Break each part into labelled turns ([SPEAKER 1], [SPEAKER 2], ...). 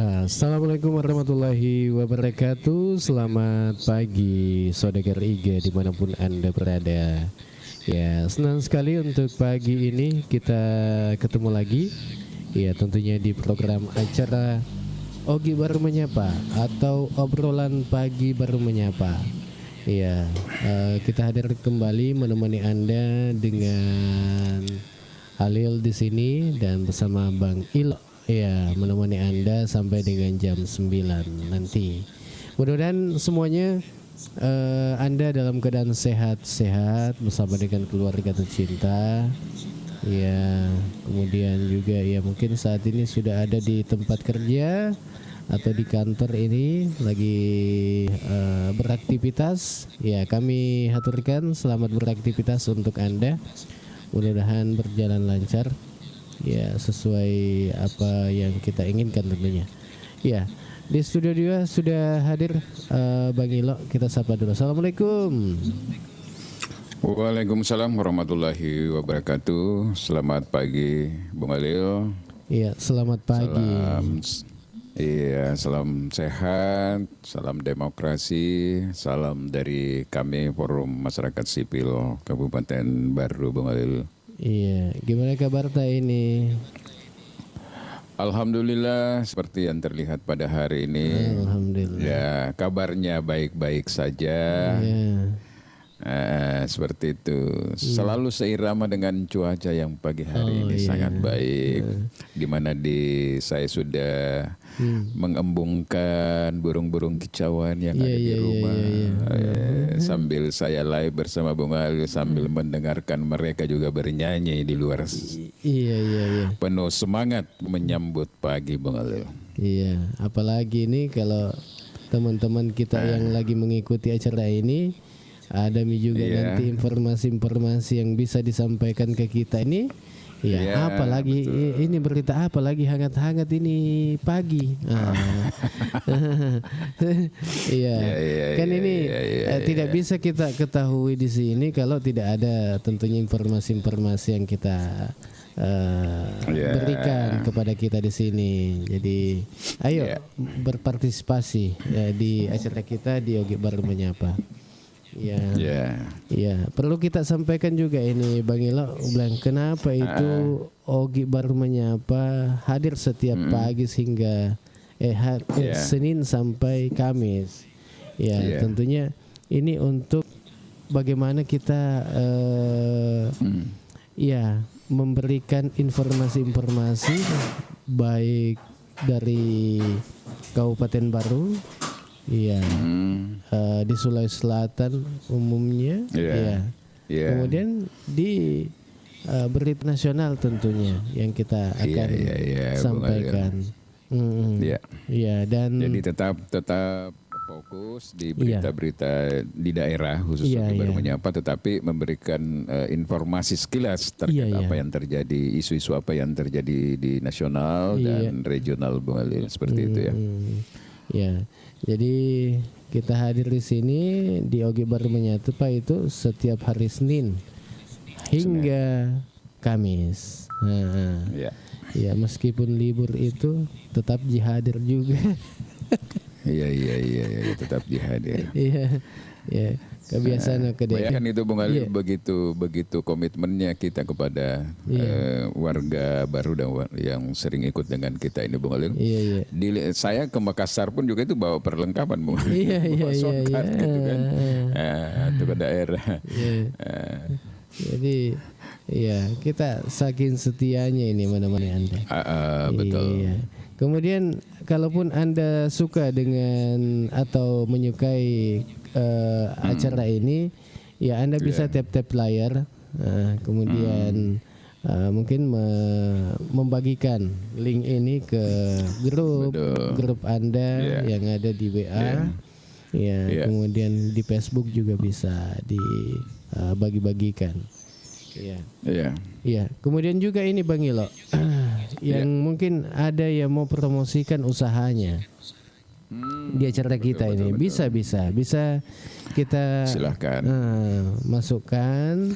[SPEAKER 1] Assalamualaikum warahmatullahi wabarakatuh. Selamat pagi saudagar IGA dimanapun Anda berada. Ya, senang sekali untuk pagi ini kita ketemu lagi. Ya, tentunya di program acara Ogi Baru Menyapa atau obrolan pagi baru menyapa. Ya, kita hadir kembali menemani Anda dengan Halil di sini dan bersama Bang Ilo. Ya, menemani Anda sampai dengan jam 9 nanti. Mudah-mudahan semuanya Anda dalam keadaan sehat-sehat bersama dengan keluarga tercinta. Ya, kemudian juga ya mungkin saat ini sudah ada di tempat kerja atau di kantor ini lagi beraktivitas. Ya, kami haturkan selamat beraktivitas untuk Anda. Mudah-mudahan berjalan lancar. Ya, sesuai apa yang kita inginkan tentunya. Ya, di studio 2 sudah hadir Bang Ilo. Kita sapa dulu. Assalamualaikum.
[SPEAKER 2] Waalaikumsalam warahmatullahi wabarakatuh. Selamat pagi Bung Alil.
[SPEAKER 1] Iya, selamat pagi.
[SPEAKER 2] Salam sehat, salam demokrasi, salam dari kami Forum Masyarakat Sipil Kabupaten Baru Bung Alil.
[SPEAKER 1] Iya, gimana kabar ini?
[SPEAKER 2] Alhamdulillah seperti yang terlihat pada hari ini.
[SPEAKER 1] Alhamdulillah.
[SPEAKER 2] Ya, kabarnya baik-baik saja.
[SPEAKER 1] Iya.
[SPEAKER 2] Seperti itu. Selalu seirama dengan cuaca yang pagi hari ini sangat baik. Di mana saya sudah mengembungkan burung-burung kicauan yang ada di rumah. Sambil saya live bersama Bung Ali sambil mendengarkan mereka juga bernyanyi di luar.
[SPEAKER 1] Iya.
[SPEAKER 2] Penuh semangat menyambut pagi Bung Ali.
[SPEAKER 1] Iya, apalagi ini kalau teman-teman kita yang lagi mengikuti acara ini ada juga nanti informasi-informasi yang bisa disampaikan ke kita ini. Ya, apalagi ini berita apa lagi hangat-hangat ini pagi. Iya. Kan ini tidak bisa kita ketahui di sini kalau tidak ada tentunya informasi-informasi yang kita berikan kepada kita di sini. Jadi, ayo berpartisipasi di acara kita di Ogi Baru Menyapa. Ya, perlu kita sampaikan juga ini Bang Ilo bilang kenapa itu Ogi Baru Menyapa hadir setiap pagi sehingga Senin sampai Kamis. Ya, tentunya ini untuk bagaimana kita memberikan informasi-informasi baik dari Kabupaten Baru. Iya, di Sulawesi Selatan umumnya, kemudian di berita nasional tentunya yang kita akan sampaikan. Dan
[SPEAKER 2] jadi tetap fokus di berita-berita di daerah khususnya Baru Menyapa, tetapi memberikan informasi sekilas terkait apa yang terjadi, isu-isu apa yang terjadi di nasional dan regional Bung Ali, seperti itu ya.
[SPEAKER 1] Ya, jadi kita hadir di sini di Ogi Baru Menyapa itu setiap hari Senin hingga Kamis. Ya, meskipun libur itu tetap hadir juga.
[SPEAKER 2] Iya, tetap dihadir.
[SPEAKER 1] Iya, kebiasaan
[SPEAKER 2] bayangkan itu Bung Ali begitu komitmennya kita kepada warga baru dan yang sering ikut dengan kita ini Bung Ali. Saya ke Makassar pun juga itu bawa perlengkapan Bung Ali. Bawa shotgun gitu kan. Itu ke daerah.
[SPEAKER 1] Jadi kita saking setianya ini menemani Anda.
[SPEAKER 2] Betul.
[SPEAKER 1] Kemudian kalaupun Anda suka dengan atau menyukai acara ini, ya Anda bisa tap-tap layar, kemudian mungkin membagikan link ini ke grup Anda yang ada di WA, kemudian di Facebook juga bisa dibagi-bagikan. Iya. Kemudian juga ini Bang Ilo, yang mungkin ada yang mau promosikan usahanya di acara kita ini, bisa kita
[SPEAKER 2] silahkan
[SPEAKER 1] masukkan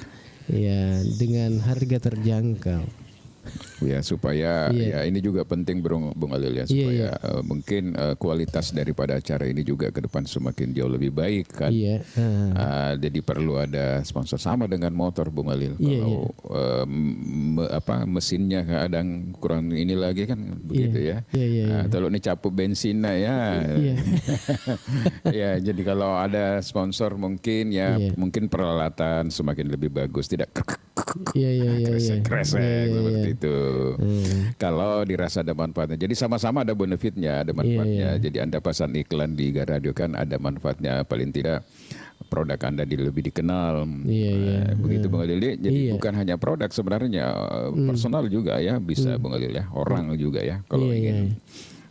[SPEAKER 1] ya dengan harga terjangkau.
[SPEAKER 2] Ya supaya ya ini juga penting Bung Alil ya supaya mungkin kualitas daripada acara ini juga ke depan semakin jauh lebih baik kan. Jadi perlu ada sponsor sama dengan motor Bung Alil. Kalau mesinnya kadang kurang ini lagi kan begitu ya. Kalau ini capup bensin ya. Ya jadi kalau ada sponsor mungkin mungkin peralatan semakin lebih bagus, tidak kresek seperti itu. Kalau dirasa ada manfaatnya, jadi sama-sama ada benefitnya, ada manfaatnya. Jadi Anda pasang iklan di radio kan ada manfaatnya, paling tidak produk Anda lebih dikenal. Begitu Bung Alil. Jadi bukan hanya produk sebenarnya, personal juga ya bisa Bung Alil ya, orang juga ya kalau ingin.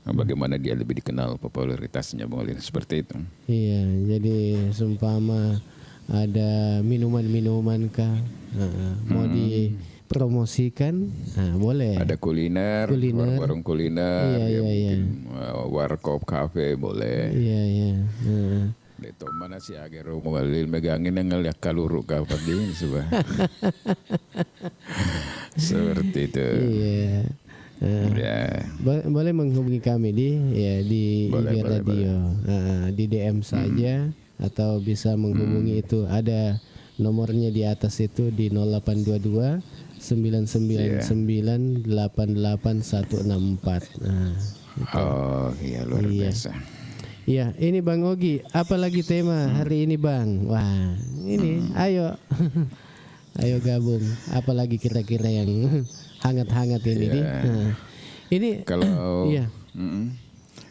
[SPEAKER 2] Bagaimana dia lebih dikenal, popularitasnya Bung Alil, seperti itu.
[SPEAKER 1] Iya, jadi seumpama ada minuman-minuman kah, mau dipromosikan, boleh.
[SPEAKER 2] Ada kuliner. Warung kuliner, mungkin warkop kafe boleh. Itu mana sih agero Bung Alil megangin yang ngeliat kaluru kapan di sebab. Seperti itu.
[SPEAKER 1] Boleh menghubungi kami di IG Radio, di DM saja. Atau bisa menghubungi itu ada nomornya di atas itu di 0822 999 88164.
[SPEAKER 2] Oh iya luar biasa.
[SPEAKER 1] Iya, ini Bang Ogi, apalagi tema hari ini Bang? Wah, ini ayo ayo gabung. Apalagi kira-kira yang hangat-hangat ini ini kalau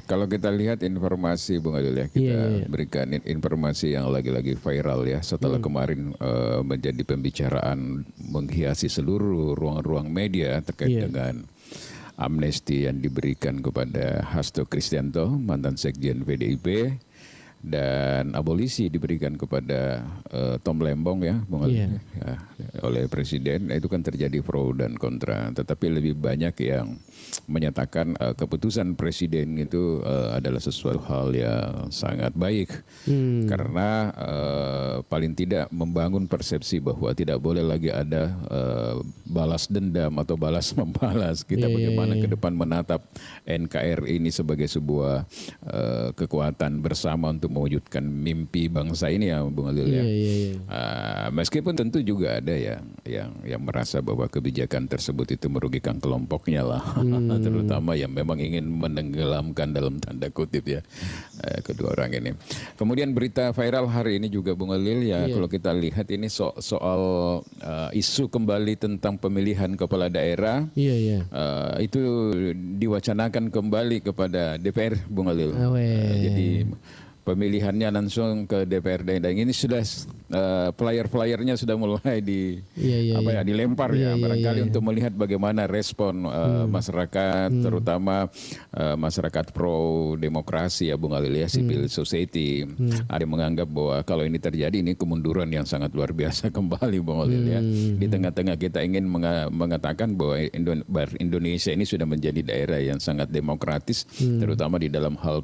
[SPEAKER 2] kalau kita lihat informasi Bung Alil ya, kita berikan informasi yang lagi-lagi viral ya setelah kemarin menjadi pembicaraan menghiasi seluruh ruang-ruang media terkait dengan amnesti yang diberikan kepada Hasto Kristianto, mantan sekjen PDIP, dan abolisi diberikan kepada Tom Lembong ya, Bung Alil, oleh Presiden. Itu kan terjadi pro dan kontra, tetapi lebih banyak yang menyatakan keputusan Presiden itu adalah sesuatu hal yang sangat baik karena paling tidak membangun persepsi bahwa tidak boleh lagi ada balas dendam atau balas membalas. Kita bagaimana ke depan menatap NKRI ini sebagai sebuah kekuatan bersama untuk mewujudkan mimpi bangsa ini ya Bung Alil ya. Meskipun tentu juga ada yang merasa bahwa kebijakan tersebut itu merugikan kelompoknya lah. Terutama yang memang ingin menenggelamkan dalam tanda kutip ya kedua orang ini. Kemudian berita viral hari ini juga Bung Alil ya, kalau kita lihat ini soal isu kembali tentang pemilihan kepala daerah. Itu diwacanakan kembali kepada DPR Bung Alil. Jadi pemilihannya langsung ke DPRD dan ini sudah flyer-flyernya sudah mulai dilempar barangkali untuk melihat bagaimana respon masyarakat terutama masyarakat pro demokrasi ya Bung Alil ya, civil society. Ada yang menganggap bahwa kalau ini terjadi ini kemunduran yang sangat luar biasa kembali Bung Alil ya. Di tengah-tengah kita ingin mengatakan bahwa Indonesia ini sudah menjadi daerah yang sangat demokratis terutama di dalam hal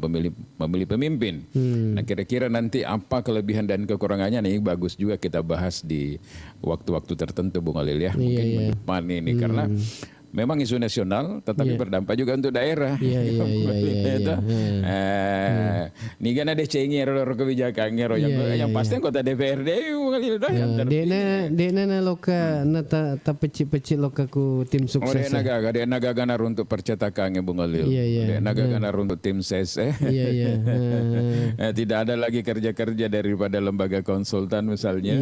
[SPEAKER 2] memilih pemimpin. Nah kira-kira nanti apa kelebihan dan kekurangannya nih bagus juga kita bahas di waktu-waktu tertentu Bung Alil ya. Mungkin minggu depan ini karena memang isu nasional tetapi berdampak juga untuk daerah. Ni kan ada cengi error kebijakan yang pasti kota DPRD
[SPEAKER 1] Dena na loka na ta peci loka ku tim sukses.
[SPEAKER 2] Dena gagana untuk percetakannya Bung Alil. Dena gagana untuk tim ses. Tidak ada lagi kerja-kerja daripada lembaga konsultan misalnya.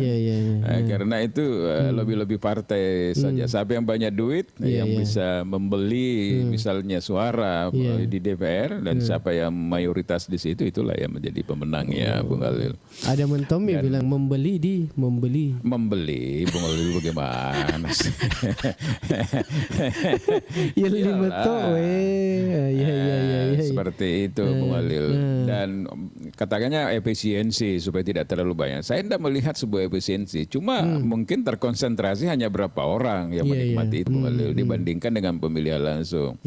[SPEAKER 2] Karena itu lebih-lebih partai saja. Siapa yang banyak duit yang bisa membeli misalnya suara di DPR dan siapa yang mayoritas di situ itulah yang menjadi pemenangnya Bung Alil.
[SPEAKER 1] Ada mentomi bilang membeli
[SPEAKER 2] Bung Alil bagaimana sih?
[SPEAKER 1] Ya lima
[SPEAKER 2] seperti itu Bung Alil dan katakannya efisiensi supaya tidak terlalu banyak. Saya tidak melihat sebuah efisiensi, cuma mungkin terkonsentrasi hanya berapa orang yang menikmati itu Bung Alil dibandingkan dengan pemilihan langsung.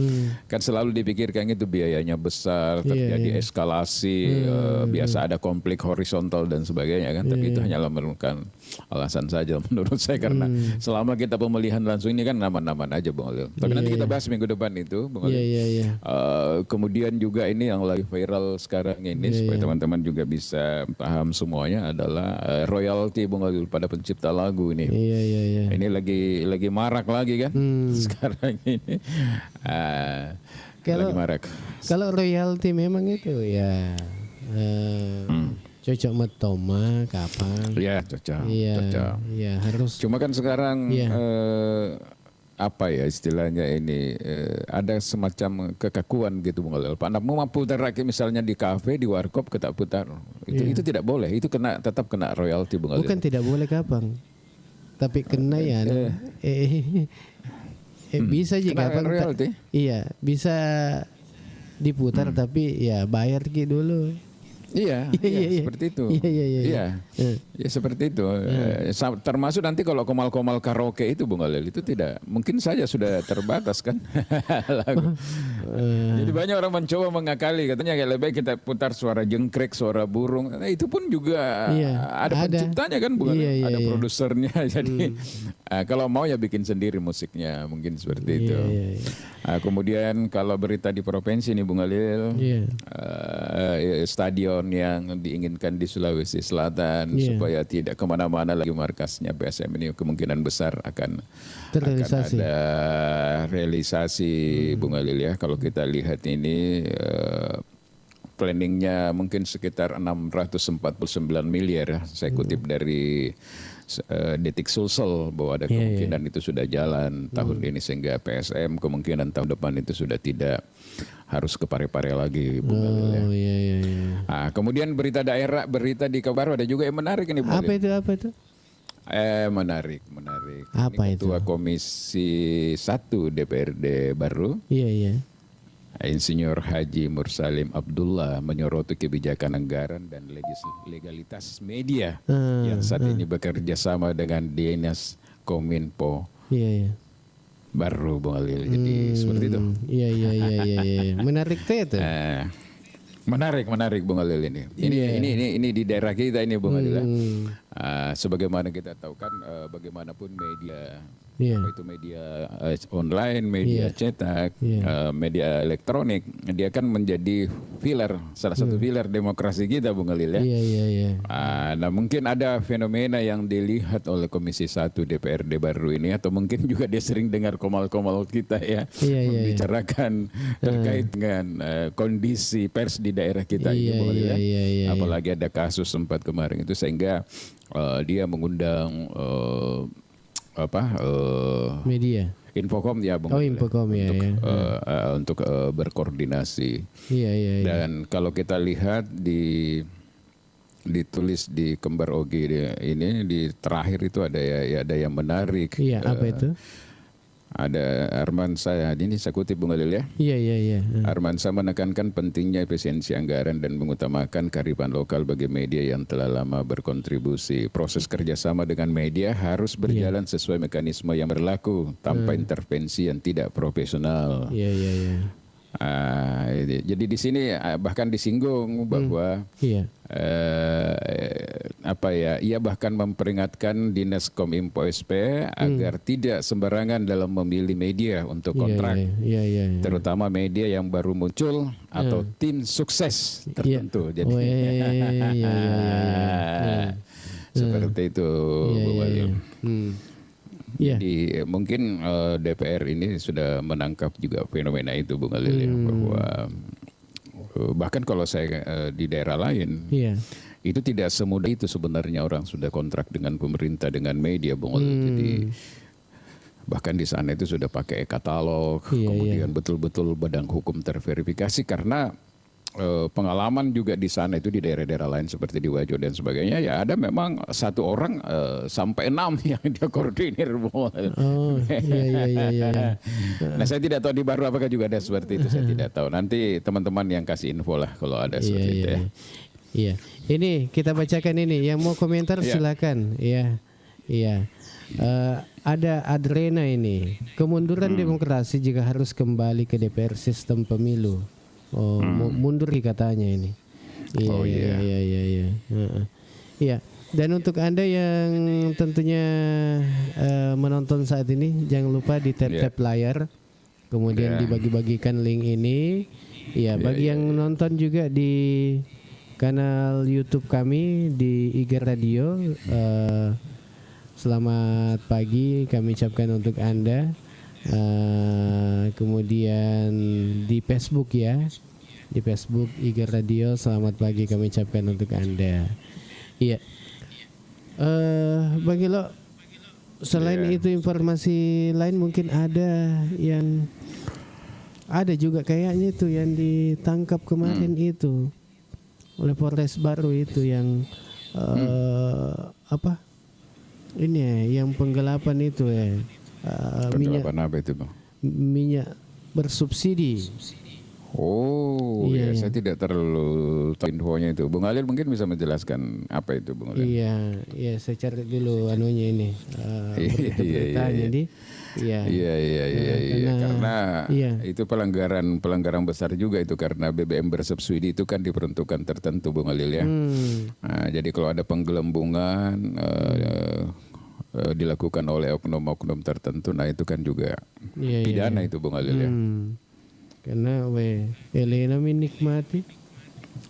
[SPEAKER 2] Kan selalu dipikirkan itu biayanya besar, terjadi eskalasi, biasa ada konflik horizontal dan sebagainya kan. Tapi itu hanyalah bukan alasan saja menurut saya, karena selama kita pemilihan langsung ini kan aman-aman aja Bung Holil. Tapi nanti kita bahas minggu depan itu Bung Holil. Kemudian juga ini yang lagi viral sekarang ini supaya teman-teman juga bisa paham semuanya adalah royalti Bung Holil pada pencipta lagu ini. Ini lagi marak lagi kan sekarang ini. Lagi marak.
[SPEAKER 1] Kalau royalti memang itu ya cocok metoma kapan?
[SPEAKER 2] Iya cocok. Cocok.
[SPEAKER 1] Iya harus.
[SPEAKER 2] Cuma kan sekarang apa ya istilahnya ini ada semacam kekakuan gitu Bung Holil. Pak mau putar lagi misalnya di kafe, di warkop kita putar. Itu tidak boleh. Itu tetap kena royalti Bung Holil.
[SPEAKER 1] Bukan tidak boleh kapan. Tapi kena ya. Bisa aja kapan. Iya, bisa diputar tapi ya bayar dulu.
[SPEAKER 2] Iya, seperti itu. Iya, seperti itu. Termasuk nanti kalau komal-komal karaoke itu Bung Holil itu tidak, mungkin saja sudah terbatas kan lagu. Jadi banyak orang mencoba mengakali, katanya lebih baik kita putar suara jengkrek, suara burung. Nah, itu pun juga ada penciptanya kan Bung Holil, ada produsernya. Jadi kalau mau ya bikin sendiri musiknya, mungkin seperti itu. Kemudian kalau berita di provinsi nih Bung Holil, stadion yang diinginkan di Sulawesi Selatan supaya tidak kemana-mana lagi markasnya PSM ini kemungkinan besar akan ada realisasi Bung Holil ya. Kalau kita lihat ini planningnya mungkin sekitar 649 miliar ya. Saya kutip dari Detik Sulsel bahwa ada kemungkinan itu sudah jalan tahun ini, sehingga PSM kemungkinan tahun depan itu sudah tidak harus ke Parepare lagi Bung Holil ya. Kemudian berita daerah, berita di Kabar ada juga yang menarik ini Bung Holil.
[SPEAKER 1] Apa itu?
[SPEAKER 2] Menarik.
[SPEAKER 1] Apa
[SPEAKER 2] ini
[SPEAKER 1] itu?
[SPEAKER 2] Ketua Komisi 1 DPRD baru. Insinyur Haji Mursalim Abdullah menyoroti kebijakan anggaran dan legalitas media yang saat ini bekerja sama dengan Dinas Kominfo baru Bung Holil. Jadi seperti itu.
[SPEAKER 1] Menarik itu.
[SPEAKER 2] Menarik Bung Holil ini. Ini di daerah kita ini Bung Holil. Sebagaimana kita tahu kan bagaimanapun media itu media online, media cetak, media elektronik, dia kan menjadi salah satu pilar demokrasi kita Bung Holil ya. Nah mungkin ada fenomena yang dilihat oleh Komisi 1 DPRD baru ini, atau mungkin juga dia sering dengar komal-komal kita ya, membicarakan terkait dengan kondisi pers di daerah kita ini Bung Holil ya. Apalagi ada kasus sempat kemarin itu, sehingga dia mengundang
[SPEAKER 1] media
[SPEAKER 2] Infocom ya Bung.
[SPEAKER 1] Infocom
[SPEAKER 2] untuk berkoordinasi. Dan kalau kita lihat ditulis di Kembar Ogi ini di terakhir itu ada yang menarik.
[SPEAKER 1] Apa itu?
[SPEAKER 2] Ada Armansa, ini saya kutip Bung Holil ya. Armansa menekankan pentingnya efisiensi anggaran dan mengutamakan kearifan lokal bagi media yang telah lama berkontribusi. Proses kerjasama dengan media harus berjalan sesuai mekanisme yang berlaku tanpa intervensi yang tidak profesional. Jadi di sini bahkan disinggung bahwa ia bahkan memperingatkan Dinas Kominfo SP agar tidak sembarangan dalam memilih media untuk kontrak, terutama media yang baru muncul atau tim sukses tertentu. Jadi seperti itu Bung Holil. Jadi mungkin DPR ini sudah menangkap juga fenomena itu Bung Holil ya, bahwa bahkan kalau saya di daerah lain itu tidak semudah itu sebenarnya orang sudah kontrak dengan pemerintah, dengan media Bung Holil. Jadi bahkan di sana itu sudah pakai katalog, kemudian betul-betul badan hukum terverifikasi, karena pengalaman juga di sana itu di daerah-daerah lain seperti di Wajo dan sebagainya, ya ada memang satu orang sampai 6 yang dia koordinir. Nah saya tidak tahu di Baru apakah juga ada seperti itu, saya tidak tahu. Nanti teman-teman yang kasih info lah kalau ada seperti itu ya.
[SPEAKER 1] Ini kita bacakan ini, yang mau komentar silakan. Ada Adrena ini, kemunduran demokrasi jika harus kembali ke DPR sistem pemilu. Mundur katanya ini. Dan untuk Anda yang tentunya menonton saat ini, jangan lupa di tap-tap layar, kemudian dibagi-bagikan link ini. Ya, bagi yang nonton juga di kanal YouTube kami di IG Radio, selamat pagi kami ucapkan untuk Anda. Kemudian di Facebook ya, di Facebook IG Radio, selamat pagi kami ucapkan untuk Anda. Iya. Bang Ilo, selain itu informasi lain mungkin ada yang ada juga kayaknya itu yang ditangkap kemarin itu oleh Polres Baru itu yang apa ini ya, yang penggelapan itu ya,
[SPEAKER 2] Penggelapan apa itu, Bang?
[SPEAKER 1] Minyak bersubsidi.
[SPEAKER 2] Oh, ya saya tidak terlalu tahu infonya itu. Bung Alil mungkin bisa menjelaskan apa itu, Bung Alil?
[SPEAKER 1] Iya, saya cari dulu anunya ini. Beritanya di. Iya.
[SPEAKER 2] Karena itu pelanggaran besar juga itu, karena BBM bersubsidi itu kan diperuntukkan tertentu, Bung Alil ya. Nah, jadi kalau ada penggelembungan dilakukan oleh oknum-oknum tertentu, nah itu kan juga pidana itu, Bung Alil ya.
[SPEAKER 1] Karena Elena menikmati,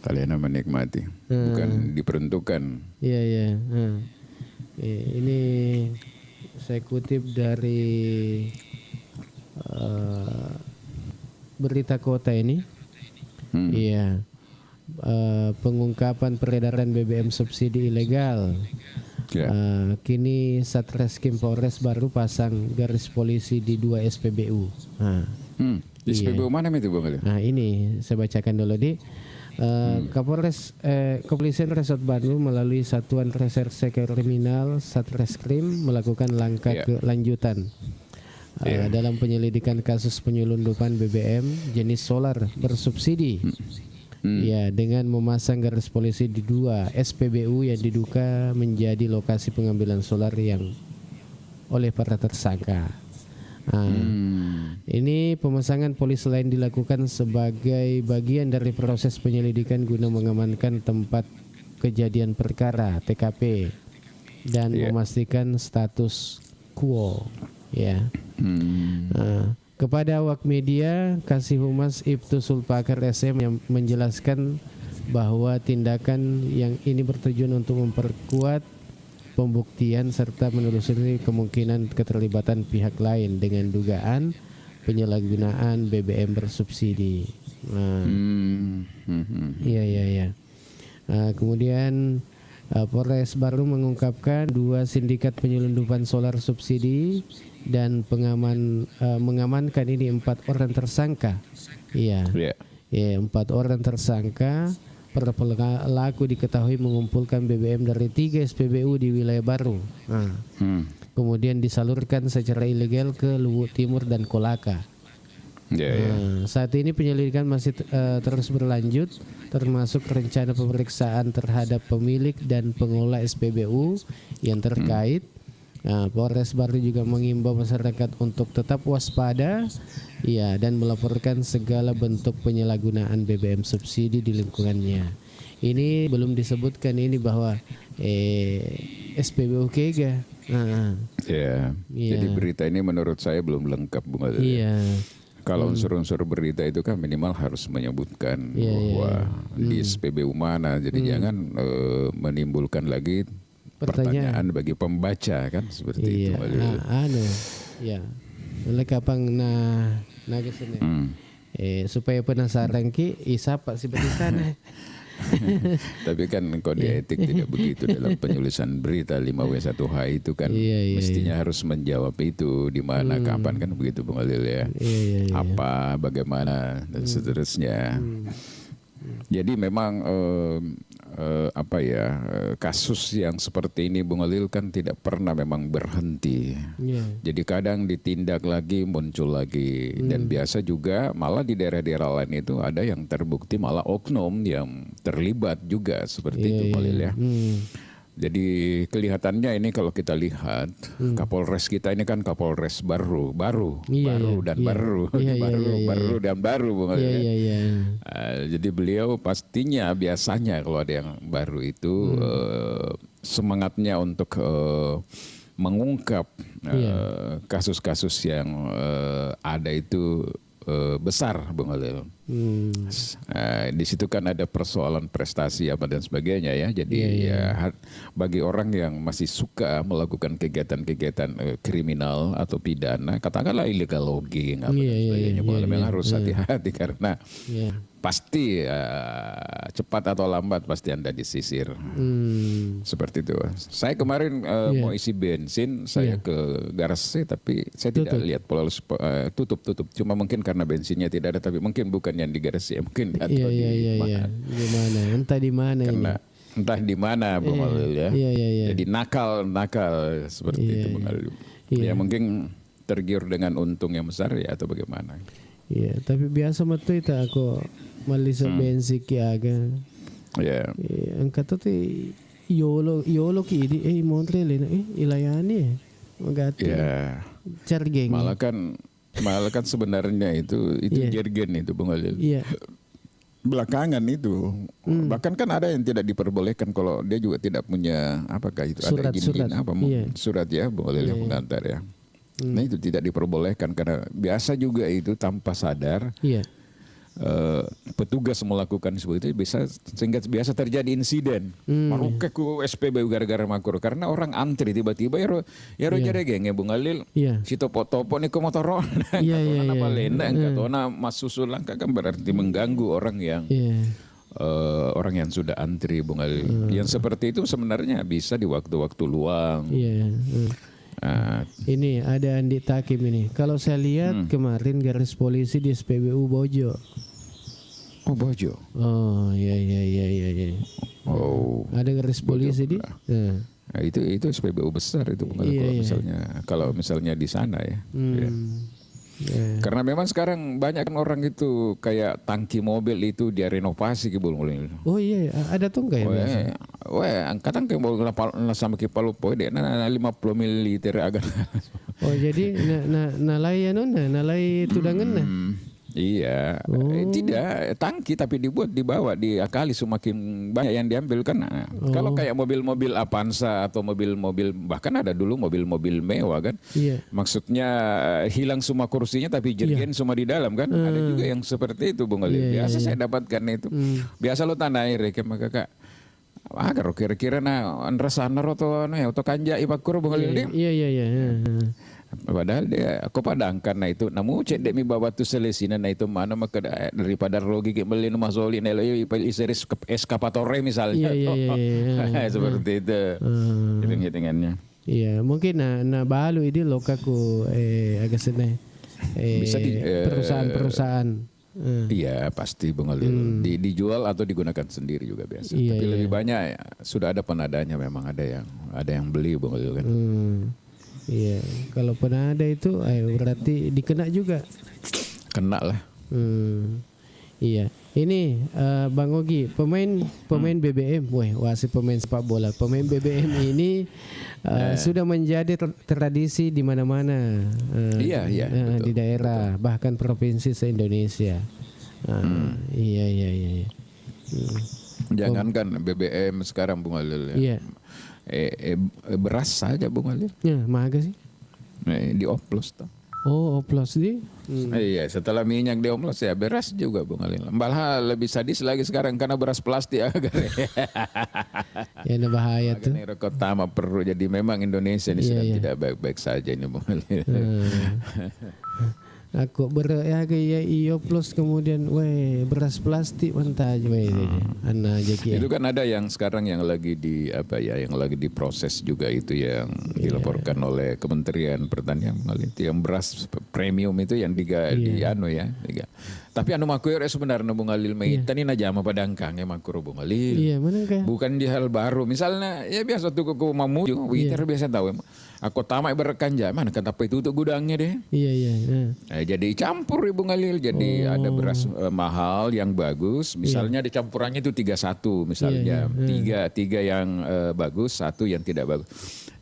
[SPEAKER 2] kalian menikmati, bukan diperuntukkan.
[SPEAKER 1] Iya. Ini saya kutip dari Berita Kota ini. Iya. Pengungkapan peredaran BBM subsidi ilegal. Kini Satreskrim Polres Baru pasang garis polisi di 2 SPBU.
[SPEAKER 2] SPBU mana itu, Bang Ali?
[SPEAKER 1] Nah, ini saya bacakan dulu di Kepolisian Resort Bandung melalui Satuan Reserse Kriminal Satreskrim melakukan langkah kelanjutan dalam penyelidikan kasus penyelundupan BBM jenis solar bersubsidi. Ya, dengan memasang garis polisi di 2 SPBU yang diduga menjadi lokasi pengambilan solar yang oleh para tersangka. Ini pemasangan polisi lain dilakukan sebagai bagian dari proses penyelidikan guna mengamankan tempat kejadian perkara TKP dan memastikan status quo. Ya. Kepada awak media, Kasih Humas Ibtu Sulpakar SM yang menjelaskan bahwa tindakan yang ini bertujuan untuk memperkuat pembuktian serta menelusuri kemungkinan keterlibatan pihak lain dengan dugaan penyalahgunaan BBM bersubsidi. Iya. Kemudian Polres Baru mengungkapkan 2 sindikat penyelundupan solar subsidi dan mengamankan ini 4 orang tersangka. Iya, 4 orang tersangka. Para pelaku diketahui mengumpulkan BBM dari 3 SPBU di wilayah Baru. Kemudian disalurkan secara ilegal ke Luwu Timur dan Kolaka. Saat ini penyelidikan masih terus berlanjut, termasuk rencana pemeriksaan terhadap pemilik dan pengelola SPBU yang terkait. Polres Baru juga mengimbau masyarakat untuk tetap waspada, dan melaporkan segala bentuk penyalahgunaan BBM subsidi di lingkungannya. Ini belum disebutkan ini bahwa SPBU Kega.
[SPEAKER 2] Jadi berita ini menurut saya belum lengkap, Bung Adil. Kalau unsur-unsur berita itu kan minimal harus menyebutkan bahwa di SPBU mana. Jadi jangan menimbulkan lagi pertanyaan bagi pembaca kan seperti itu.
[SPEAKER 1] Oleh kapang nagasnya. Supaya penasaran ki isapa si sana.
[SPEAKER 2] Tapi kan kode etik tidak begitu dalam penulisan berita 5W1H itu kan mestinya harus menjawab itu di mana kapan kan begitu, Bung Alil ya. Apa, bagaimana dan seterusnya. Jadi memang kasus yang seperti ini, Bung Alil, kan tidak pernah memang berhenti. Jadi kadang ditindak lagi, muncul lagi. Dan biasa juga malah di daerah-daerah lain itu ada yang terbukti malah oknum yang terlibat juga seperti itu, Bung Alil ya. Jadi kelihatannya ini kalau kita lihat Kapolres kita ini kan Kapolres baru dan baru, Bung Alil. Jadi beliau pastinya biasanya kalau ada yang baru itu semangatnya untuk mengungkap kasus-kasus yang ada itu besar, Bung Holil. Di situ kan ada persoalan prestasi apa dan sebagainya ya. Jadi bagi orang yang masih suka melakukan kegiatan-kegiatan kriminal atau pidana, katakanlah illegal logging apa dan sebagainya, memang harus hati-hati karena pasti cepat atau lambat pasti Anda disisir. Seperti itu. Saya kemarin mau isi bensin, saya ke garasi tapi saya tidak lihat tutup. Cuma mungkin karena bensinnya tidak ada, tapi mungkin bukan yang di garasi, mungkin di
[SPEAKER 1] mana. Entah di mana
[SPEAKER 2] karena
[SPEAKER 1] ini.
[SPEAKER 2] Entah di mana Bung Holil ya. Jadi nakal seperti itu Bung Holil. Ya mungkin tergiur dengan untung yang besar ya atau bagaimana.
[SPEAKER 1] Iya, tapi biasa matu itu aku malisa bensin ki aga.
[SPEAKER 2] Ya.
[SPEAKER 1] Angkat tu yolo ki di Montreal ilayani magati.
[SPEAKER 2] Ya.
[SPEAKER 1] Cergeng.
[SPEAKER 2] Malah kan sebenarnya itu jergen itu Bung Holil.
[SPEAKER 1] Iya.
[SPEAKER 2] Belakangan itu bahkan kan ada yang tidak diperbolehkan kalau dia juga tidak punya apakah itu
[SPEAKER 1] surat,
[SPEAKER 2] ada izin apa surat ya Bung Holil yang mengantar ya. Nah itu tidak diperbolehkan karena biasa juga itu tanpa sadar petugas melakukan seperti itu sehingga biasa terjadi insiden. Maruke ku SPB gara-gara makur karena orang antri tiba-tiba ya jadi geng ya Bung Holil. Si topo-topo nih ke motor apa lenda katona mas susul langkah kan berarti mengganggu orang yang sudah antri Bung Holil. Yang seperti itu sebenarnya bisa di waktu-waktu luang.
[SPEAKER 1] Ini ada Andi Takim ini. Kalau saya lihat kemarin garis polisi di SPBU Bojo.
[SPEAKER 2] Oh Bojo.
[SPEAKER 1] Oh iya.
[SPEAKER 2] Oh.
[SPEAKER 1] Ada garis polisi di.
[SPEAKER 2] Nah, itu SPBU besar itu kalau misalnya di sana ya. Karena memang sekarang banyak kan orang itu kayak tangki mobil itu dia renovasi gitu.
[SPEAKER 1] Oh iya, ada tuh enggak ya biasa?
[SPEAKER 2] Angkatan kayak mau sama kipalu poe deh 50 ml agak.
[SPEAKER 1] Oh jadi nalai nalai tudangan
[SPEAKER 2] Iya, tidak tangki tapi dibawa diakali semakin banyak yang diambil kan. Kalau kayak mobil-mobil Avanza atau mobil-mobil bahkan ada dulu mobil-mobil mewah kan. Maksudnya hilang semua kursinya tapi jerigen semua di dalam kan. Ada juga yang seperti itu Bung Holil. Biasa saya dapatkan itu. Biasa lo tanah air ya kakak. Agar kira-kira rasa atau kanja ibakur Bung Holil.
[SPEAKER 1] Iya.
[SPEAKER 2] Padahal dia aku padang karena itu namu cek dek mi bawa tu selesina na itu mana maka daripada rogi ke beli rumah soli nelo iseri eskapatore misalnya seperti itu hitung-hitungannya.
[SPEAKER 1] Iya mungkin balu ini lokaku agak senang bisa di perusahaan
[SPEAKER 2] iya pasti Bung Holil dijual atau digunakan sendiri juga biasa tapi lebih banyak sudah ada penadanya memang ada yang beli Bung Holil kan.
[SPEAKER 1] Iya, kalau pernah ada itu, berarti dikena juga.
[SPEAKER 2] Kena lah.
[SPEAKER 1] Iya, ini Bang Ogi, pemain BBM, wasit pemain sepak bola, pemain BBM ini sudah menjadi tradisi di mana-mana.
[SPEAKER 2] Iya,
[SPEAKER 1] di daerah, bahkan provinsi se-Indonesia. Iya.
[SPEAKER 2] Jangankan BBM sekarang Bung Holil ya. Iya. Beras saja Bung Holil.
[SPEAKER 1] Ya, maga sih.
[SPEAKER 2] Dioplos toh.
[SPEAKER 1] Oh, oplos di.
[SPEAKER 2] Iya, setelah minyak dioplos ya beras juga Bung Holil. Malah lebih sadis lagi sekarang karena beras plastik agar.
[SPEAKER 1] Ya, ini bahaya tuh.
[SPEAKER 2] Ini rokok tama perlu jadi memang Indonesia ini sedang tidak baik-baik saja ini Bung Holil.
[SPEAKER 1] Aku iyo plus kemudian beras plastik mentah aja
[SPEAKER 2] itu kan ada yang sekarang yang lagi yang lagi diproses juga itu yang dilaporkan oleh Kementerian Pertanian yang beras premium itu yang tapi makuir sebenarnya Bung Holil tani najama padangkang makur Bung Holil bukan di hal baru misalnya ya biasa tuh ku mamu witer biasa tahu aku tamak berkanja mana kata apa itu untuk gudangnya deh jadi campur Bung Holil jadi ada beras mahal yang bagus misalnya dicampurannya itu 3-1 misalnya tiga yang bagus 1 yang tidak bagus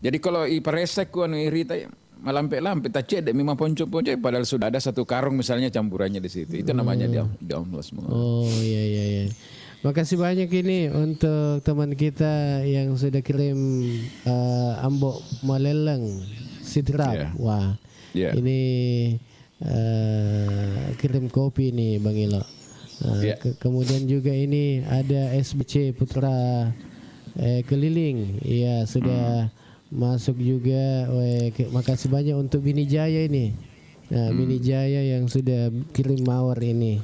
[SPEAKER 2] jadi kalau iparesek ku irita malampe-lampe tacet memang ponco-ponco padahal sudah ada 1 karung misalnya campurannya di situ itu namanya diomlos.
[SPEAKER 1] Oh iya. Makasih banyak ini untuk teman kita yang sudah kirim ambok maleleng sidrap.
[SPEAKER 2] Yeah.
[SPEAKER 1] Wah,
[SPEAKER 2] Yeah.
[SPEAKER 1] ini kirim kopi nih Bang Ilo.
[SPEAKER 2] Yeah.
[SPEAKER 1] Kemudian juga ini ada SBC Putra Keliling. Iya sudah masuk juga. Makasih banyak untuk Bini Jaya ini. Nah, Bini Jaya yang sudah kirim mawar ini.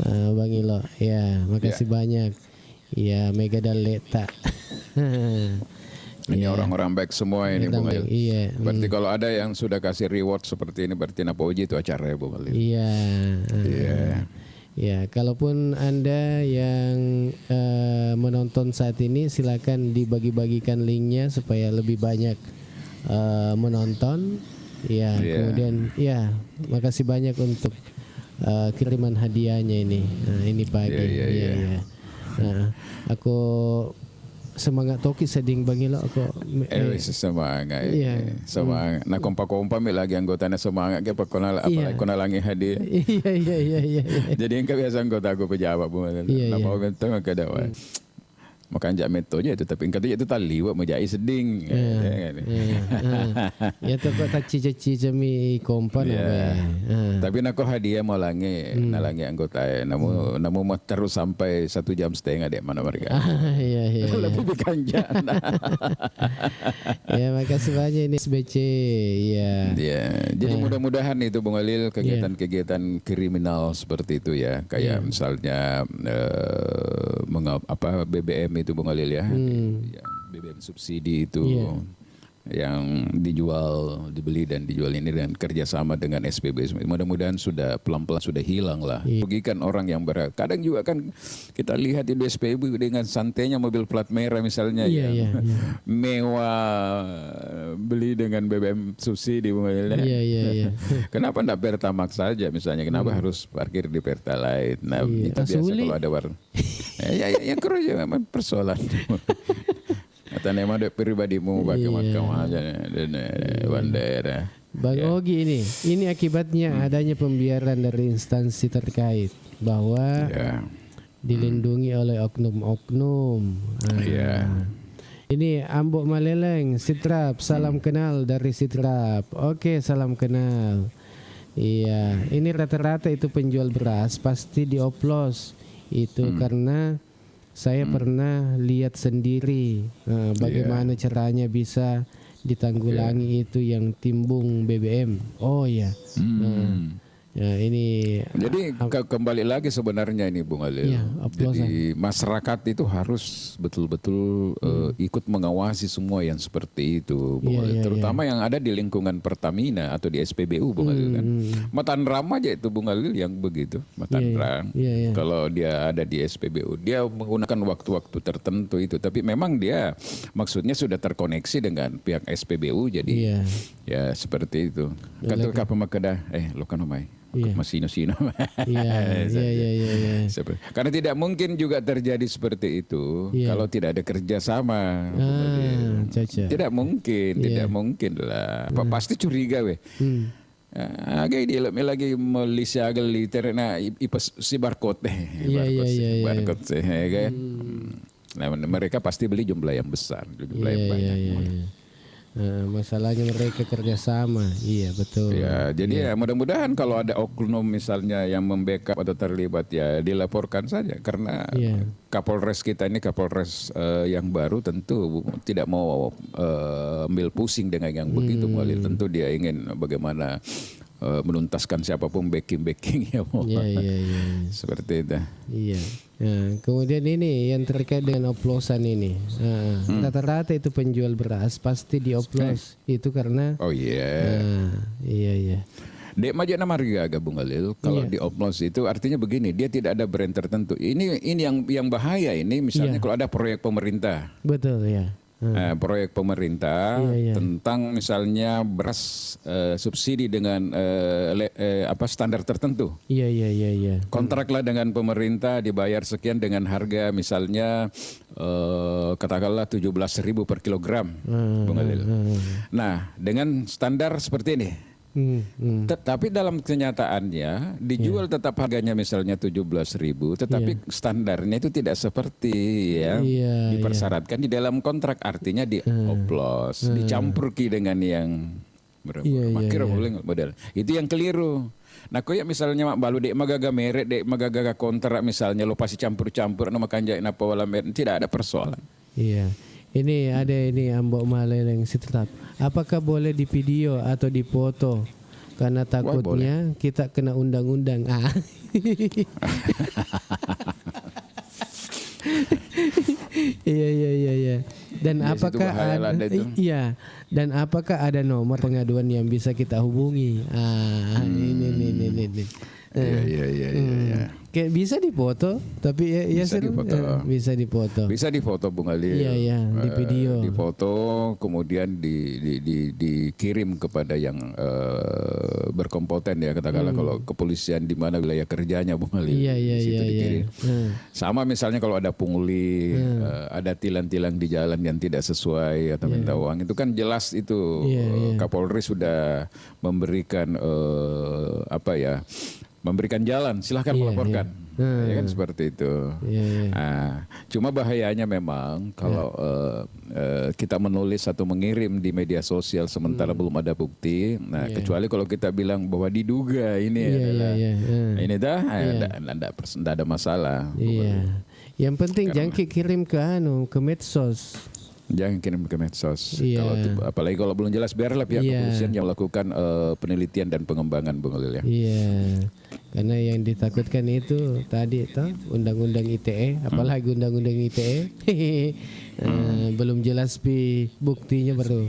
[SPEAKER 1] Bang Ilo, ya makasih banyak. Ya Mega dan Leta.
[SPEAKER 2] Ini orang-orang baik semua ini Bung Alil.
[SPEAKER 1] Iya.
[SPEAKER 2] Berarti kalau ada yang sudah kasih reward seperti ini berarti Napoji itu acara ya Bung Alil.
[SPEAKER 1] Iya.
[SPEAKER 2] Iya.
[SPEAKER 1] Ya, kalaupun Anda yang menonton saat ini silakan dibagi-bagikan linknya supaya lebih banyak menonton. Ya, kemudian ya makasih banyak untuk kiriman hadiahnya ini. Nah, ini pagi. Iya. Nah, aku semangat toki seding Bang Ilo aku
[SPEAKER 2] semangat.
[SPEAKER 1] Iya.
[SPEAKER 2] Semangat. Nah kompa-kompa mi lagi anggotanya semangat ke pakona apalagi kona langi hadiah.
[SPEAKER 1] Iya.
[SPEAKER 2] Jadi yang kebiasa anggota aku pejabat Bu. Nah mau bentuk maka dawan. Makan jak metonya itu tapi kata itu tali buat menjai seding.
[SPEAKER 1] Ya tapi kaci jami kompan
[SPEAKER 2] Tapi nak hadiah mau langi, nalangi anggota. Namu terus sampai 1 jam setengah dek mana mereka.
[SPEAKER 1] Iya.
[SPEAKER 2] Lebih kanjak.
[SPEAKER 1] Ya makasih banyak ini SBC.
[SPEAKER 2] Ya. Jadi mudah-mudahan itu Bung Alil kegiatan-kegiatan kriminal seperti itu ya, kayak misalnya BBM itu Bung Alil ya, yang BBM subsidi itu yang dibeli dan dijual ini dan kerjasama dengan SPB. Mudah-mudahan sudah pelan-pelan sudah hilang lah. Rugikan orang yang berat. Kadang juga kan kita lihat di SPB dengan santainya mobil plat merah misalnya mewah beli dengan BBM subsidi Bung Alil.
[SPEAKER 1] Iya.
[SPEAKER 2] Kenapa enggak Pertamax saja misalnya? Kenapa harus parkir di Pertalite? Nah, itu biasa kalau ada warung. Ya kerja memang persoalan. Kata nama dek pribadimu macam aja dan bandera.
[SPEAKER 1] Bang Ogi ini akibatnya adanya pembiaran dari instansi terkait bahwa dilindungi oleh oknum-oknum. Ini Ambok Maleleng Sidrap, salam kenal dari Sidrap. Oke, salam kenal. Iya, ini rata-rata itu penjual beras pasti dioplos. Itu karena saya pernah lihat sendiri bagaimana caranya bisa ditanggulangi itu yang timbung BBM. Oh ya. Ya ini.
[SPEAKER 2] Jadi kembali lagi sebenarnya ini Bung Alil. Jadi masyarakat itu harus betul-betul ikut mengawasi semua yang seperti itu, Bung Alil. Terutama yang ada di lingkungan Pertamina atau di SPBU, Bung Alil kan. Matanram aja itu Bung Alil yang begitu. Matanram. Kalau dia ada di SPBU, dia menggunakan waktu-waktu tertentu itu. Tapi memang dia maksudnya sudah terkoneksi dengan pihak SPBU. Jadi ya seperti itu. Kata pemakada, lo kan omai. Masino-sino. Iya. Karena tidak mungkin juga terjadi seperti itu kalau tidak ada kerjasama. Tidak mungkin lah. Pasti curiga weh. Agak dia lagi melisa agak liter na ipas si barcode. Barcode sih. Nah, mereka pasti beli jumlah yang besar, jumlah yang banyak.
[SPEAKER 1] Masalahnya mereka kerjasama, iya betul.
[SPEAKER 2] Ya, jadi ya mudah-mudahan kalau ada oknum misalnya yang membackup atau terlibat ya dilaporkan saja karena Kapolres kita ini Kapolres yang baru tentu tidak mau ambil pusing dengan yang begitu Walid. Tentu dia ingin bagaimana menuntaskan siapapun backing-backing ya. Seperti itu.
[SPEAKER 1] Iya. Nah, kemudian ini yang terkait dengan oplosan ini. Rata-rata itu penjual beras pasti dioplos itu karena iya.
[SPEAKER 2] Dek Majana Marga Bung Alil kalau dioplos itu artinya begini, dia tidak ada brand tertentu. Ini yang bahaya ini misalnya kalau ada proyek pemerintah.
[SPEAKER 1] Betul ya.
[SPEAKER 2] Proyek pemerintah tentang misalnya beras subsidi dengan standar tertentu.
[SPEAKER 1] Iya.
[SPEAKER 2] Kontraklah dengan pemerintah dibayar sekian dengan harga misalnya katakanlah 17.000 per kilogram. Nah, dengan standar seperti ini. Tapi dalam kenyataannya dijual tetap harganya misalnya 17.000, tetapi standarnya itu tidak seperti yang dipersyaratkan di dalam kontrak. Artinya dioplos, dicampurki dengan yang model. Itu yang keliru. Nah, koyak misalnya mak balu dek magaga merek, dek magaga kontrak misalnya lo pasti campur-campur nama kanjai napa wala merek, tidak ada persoalan.
[SPEAKER 1] Iya. Ini ada ini Ambok Maleleng tetap. Apakah boleh di video atau di foto? Karena takutnya kita kena undang-undang. Iya. Dan apakah dan apakah ada nomor pengaduan yang bisa kita hubungi? Ini.
[SPEAKER 2] Iya.
[SPEAKER 1] Kayak bisa difoto, tapi bisa difoto.
[SPEAKER 2] Bisa difoto Bung Ali.
[SPEAKER 1] Iya, di video.
[SPEAKER 2] Difoto, kemudian dikirim kepada yang berkompeten ya, katakanlah kalau kepolisian di mana wilayah kerjanya Bung Ali. Situ dikirim. Sama misalnya kalau ada pungli, ada tilang-tilang di jalan yang tidak sesuai atau minta uang, itu kan jelas itu Kapolri sudah memberikan memberikan jalan, silahkan melaporkan, ya kan seperti itu. Cuma bahayanya memang kalau kita menulis atau mengirim di media sosial sementara belum ada bukti, kecuali kalau kita bilang bahwa diduga ini adalah ini tidak ada masalah.
[SPEAKER 1] Yang penting jangan kirim ke medsos.
[SPEAKER 2] Jangan kirim ke medsos. Apalagi kalau belum jelas, biarlah pihak kepolisian yang melakukan penelitian dan pengembangan Bung Lil ya.
[SPEAKER 1] Karena yang ditakutkan itu tadi undang-undang ITE, apalagi undang-undang ITE belum jelas buktinya baru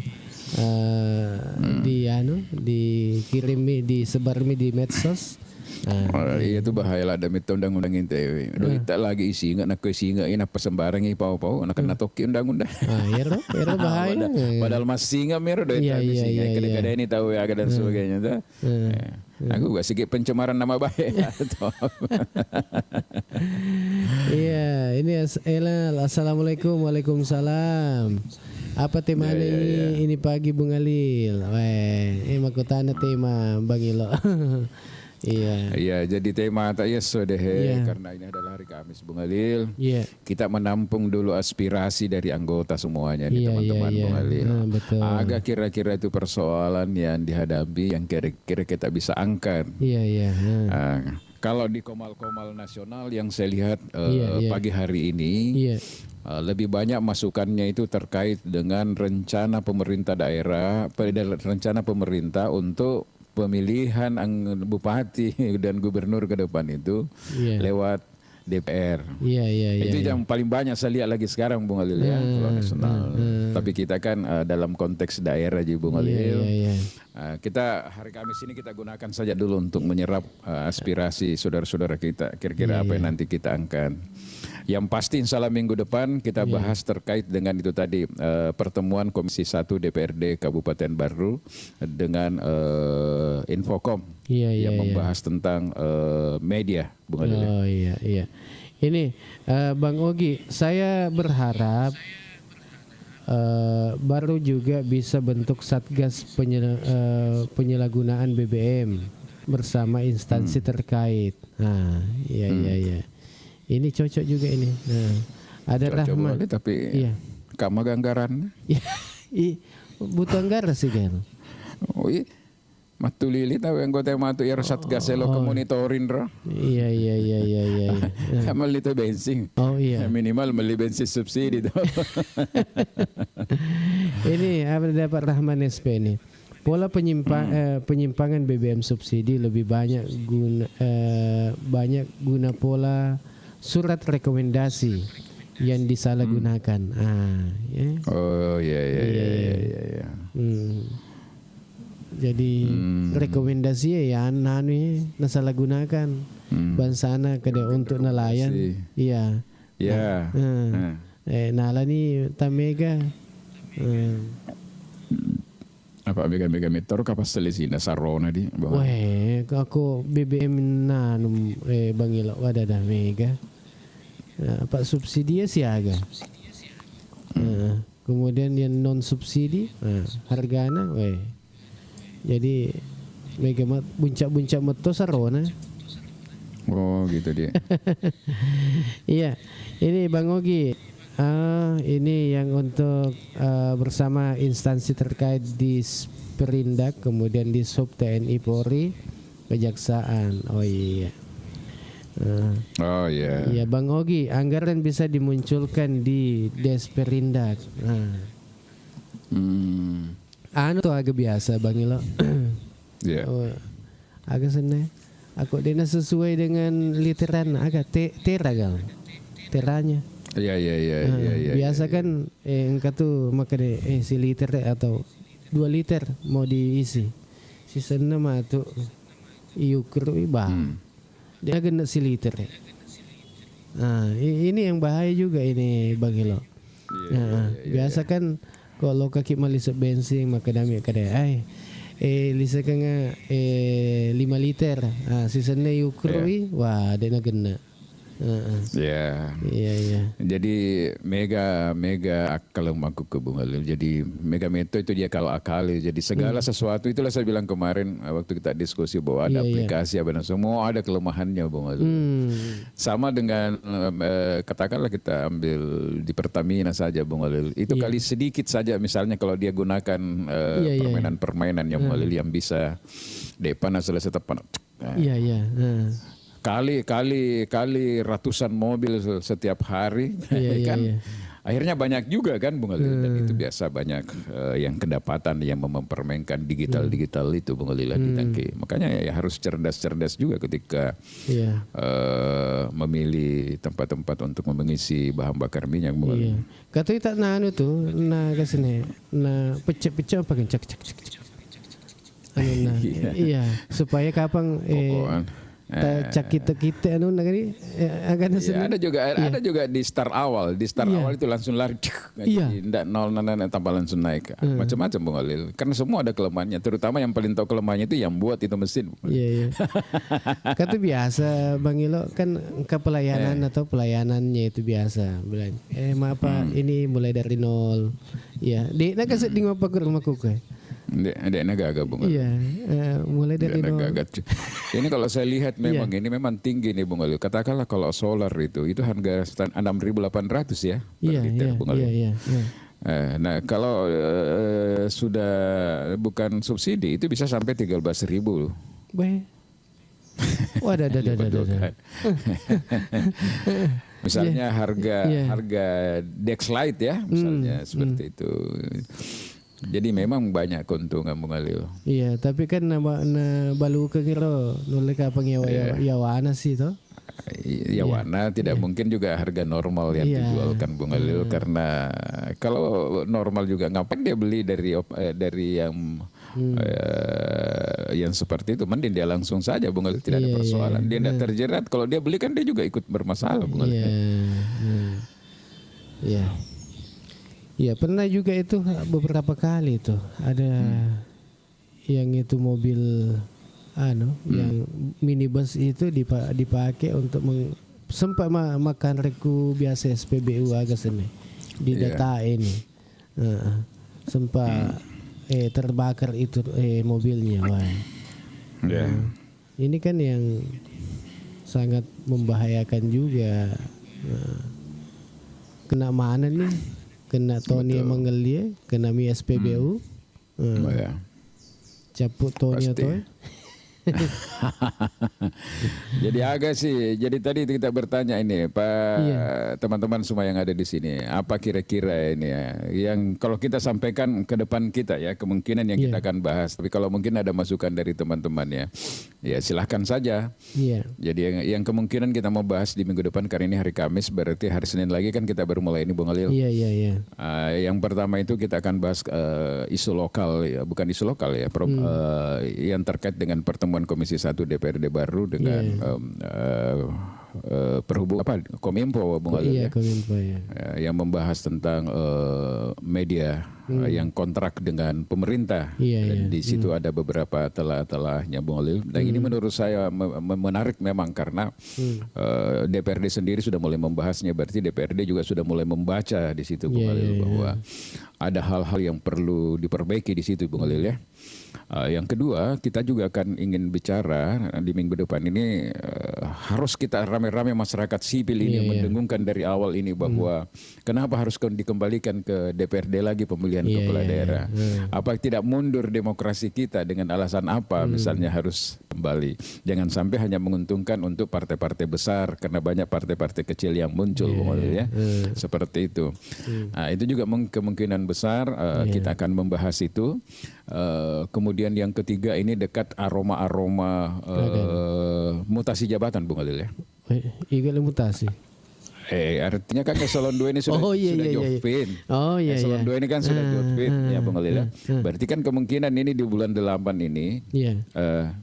[SPEAKER 1] dikirimi, disebarmi di medsos.
[SPEAKER 2] Iya itu bahaya lah ada mita undang-undang ITE. Kita lagi isi ingat nak isi ingat ini apa sembarang ini pau-pau nak kena toki undang-undang.
[SPEAKER 1] Era bahaya.
[SPEAKER 2] Padahal masih ingat mero doa kadang-kadang ini tahu ya dan sebagainya tuh. Aku gak sedikit pencemaran nama baik.
[SPEAKER 1] Iya, ini assalamualaikum, waalaikumsalam. Apa temanya ini pagi Bung Alil? Ini makutana tema Bang Ilo.
[SPEAKER 2] Iya, jadi tema karena ini adalah hari Kamis Bung Alil. Kita menampung dulu aspirasi dari anggota semuanya nih teman-teman Bung Alil. Agak kira-kira itu persoalan yang dihadapi yang kira-kira kita bisa angkat. Kalau di Komal-Komal Nasional yang saya lihat pagi hari ini lebih banyak masukannya itu terkait dengan rencana pemerintah daerah, rencana pemerintah untuk pemilihan bupati dan gubernur ke depan itu lewat DPR. Itu yang paling banyak saya lihat lagi sekarang Bung Alil ya, kalau nasional. Tapi kita kan dalam konteks daerah juga Bung Alil. Kita hari Kamis ini kita gunakan saja dulu untuk menyerap aspirasi saudara-saudara kita. Kira-kira apa yang nanti kita angkat. Yang pasti insya Allah minggu depan kita bahas terkait dengan itu tadi pertemuan Komisi 1 DPRD Kabupaten Baru dengan Infocom yang membahas tentang media, Bung Adil.
[SPEAKER 1] Ini Bang Ogi, saya berharap baru juga bisa bentuk Satgas penyalahgunaan BBM bersama instansi terkait. Ini cocok juga ini. Ada Rahman.
[SPEAKER 2] Tapi kamu anggaran.
[SPEAKER 1] Butuh anggaran sih kan.
[SPEAKER 2] Matu lili tahu yang kota matu ya Satgas lo ke monitorin ro.
[SPEAKER 1] Iya.
[SPEAKER 2] Kamu itu bensin. Minimal beli bensin subsidi tuh. Ini
[SPEAKER 1] apa dapat Rahman SP ini. Pola penyimpangan BBM subsidi lebih banyak guna pola surat rekomendasi yang disalahgunakan. Jadi rekomendasi ya nasalahgunakan bansana kada untuk nelayan. Nala ni tamega.
[SPEAKER 2] Apa mega meter kapas selisih sarona di bawah.
[SPEAKER 1] Aku BBM nanum Bang Ilo ada dah mega. Pak subsidi siaga. Kemudian yang non subsidi hargana jadi mega buncak-buncak meto sarona.
[SPEAKER 2] Oh gitu dia.
[SPEAKER 1] Iya, ini Bang Ogi. Ini yang untuk bersama instansi terkait di Perindak, kemudian di Sub TNI Polri, Kejaksaan. Oh iya.
[SPEAKER 2] Oh ya.
[SPEAKER 1] Iya Bang Ogi, anggaran bisa dimunculkan di Desperindak. Anu tuh agak biasa Bang Ilo.
[SPEAKER 2] Iya.
[SPEAKER 1] Agak seneng. Aku dena sesuai dengan literan agak teragal. Teranya.
[SPEAKER 2] Iya.
[SPEAKER 1] Biasa kan engkau tuh makan si liter atau 2 liter mau diisi. Sisanya mah tuh iukur dia kena si liter. Ini yang bahaya juga ini Bang Ilo. Biasa kan kalau kaki malisa bensin maka dami kada lisa kanga 5 liter. Sisanya iukur wah dia nak kena.
[SPEAKER 2] Iya. Jadi mega akal maku ke Bung Alil. Jadi mega meto itu dia kalau akal. Jadi segala sesuatu itulah saya bilang kemarin waktu kita diskusi bahwa ada aplikasi apa semua ada kelemahannya Bung Alil. Sama dengan katakanlah kita ambil di Pertamina saja Bung Alil. Itu kali sedikit saja misalnya kalau dia gunakan permainan-permainan yang Bung Alil yang bisa depan selesai tepat. Kali ratusan mobil setiap hari akhirnya banyak juga kan Bung Alil. Dan itu biasa banyak yang kedapatan yang mempermainkan digital itu Bung Alil di tangki. Makanya ya harus cerdas juga ketika memilih tempat-tempat untuk mengisi bahan bakar minyak Bung Alil.
[SPEAKER 1] Katanya tak anu tuh kesini pecah pakai cek supaya kapan cak kita anu nagari akan
[SPEAKER 2] ada juga di start awal itu langsung lari ndak nol tambah langsung naik macam-macam Bung Alil karena semua ada kelemahannya, terutama yang paling tahu kelemahannya itu yang buat itu mesin. Kata biasa Bang Ilo kan ke pelayanan atau pelayanannya itu biasa bilang ini mulai dari nol di nakasih di ngapa ke rumahku Dek agak Bung Alil.
[SPEAKER 1] Mulai dari nol.
[SPEAKER 2] Ini kalau saya lihat memang ini memang tinggi nih Bung Alil. Katakanlah kalau solar itu harga 6.800 ya per liter Bung Alil. Nah kalau sudah bukan subsidi itu bisa sampai 13.000 loh.
[SPEAKER 1] Wadah.
[SPEAKER 2] Misalnya harga Dexlite ya misalnya seperti itu. Jadi memang banyak keuntungan Bung Alil. Iya,
[SPEAKER 1] tapi kan na balu ke kira nolak apa yawana sih toh?
[SPEAKER 2] Yawana tidak mungkin juga harga normal yang dijualkan Bung Alil karena kalau normal juga ngapain dia beli dari yang seperti itu, mending dia langsung saja Bung Alil, tidak ada persoalan. Dia tidak terjerat, kalau dia beli kan dia juga ikut bermasalah Bung Alil. Iya pernah juga itu beberapa kali tuh ada yang itu mobil yang minibus itu dipakai untuk sempat makan reku biasa SPBU agak sini di data ini sempat terbakar itu mobilnya ini kan yang sangat membahayakan juga. Kena mana nih? Kena Tony Mengelia, kena Mi SPBU. Caput Tony atau Jadi agak sih. Jadi tadi kita bertanya ini Pak teman-teman semua yang ada di sini, apa kira-kira ini yang kalau kita sampaikan ke depan kita kemungkinan yang kita akan bahas. Tapi kalau mungkin ada masukan dari teman-teman ya silahkan saja. Jadi yang kemungkinan kita mau bahas di minggu depan karena ini hari Kamis, berarti hari Senin lagi kan kita baru mulai ini Bung Alil. Yang pertama itu kita akan bahas isu lokal bukan isu lokal yang terkait dengan pertemuan Komisi 1 DPRD baru dengan Kominfo Bung Alil yang membahas tentang media yang kontrak dengan pemerintah. Dan di situ ada beberapa telah-telahnya Bung Alil. Dan ini menurut saya menarik memang karena DPRD sendiri sudah mulai membahasnya, berarti DPRD juga sudah mulai membaca di situ Bung Alil bahwa ada hal-hal yang perlu diperbaiki di situ Bung Alil Yang kedua, kita juga akan ingin bicara di minggu depan ini harus kita rame-rame masyarakat sipil ini mendengungkan dari awal ini bahwa kenapa harus dikembalikan ke DPRD lagi pemilihan kepala daerah. Apa tidak mundur demokrasi kita dengan alasan apa misalnya harus kembali. Jangan sampai hanya menguntungkan untuk partai-partai besar karena banyak partai-partai kecil yang muncul ya. Seperti itu. Nah, itu juga kemungkinan besar kita akan membahas itu. Kemudian yang ketiga ini dekat aroma-aroma mutasi jabatan Bung Khalil ya.
[SPEAKER 1] Igal mutasi.
[SPEAKER 2] Artinya kan eselon 2 ini sudah Jokpin. Eselon 2 ini kan sudah Jokpin ya Bung Khalil ya. Berarti kan kemungkinan ini di bulan 8 ini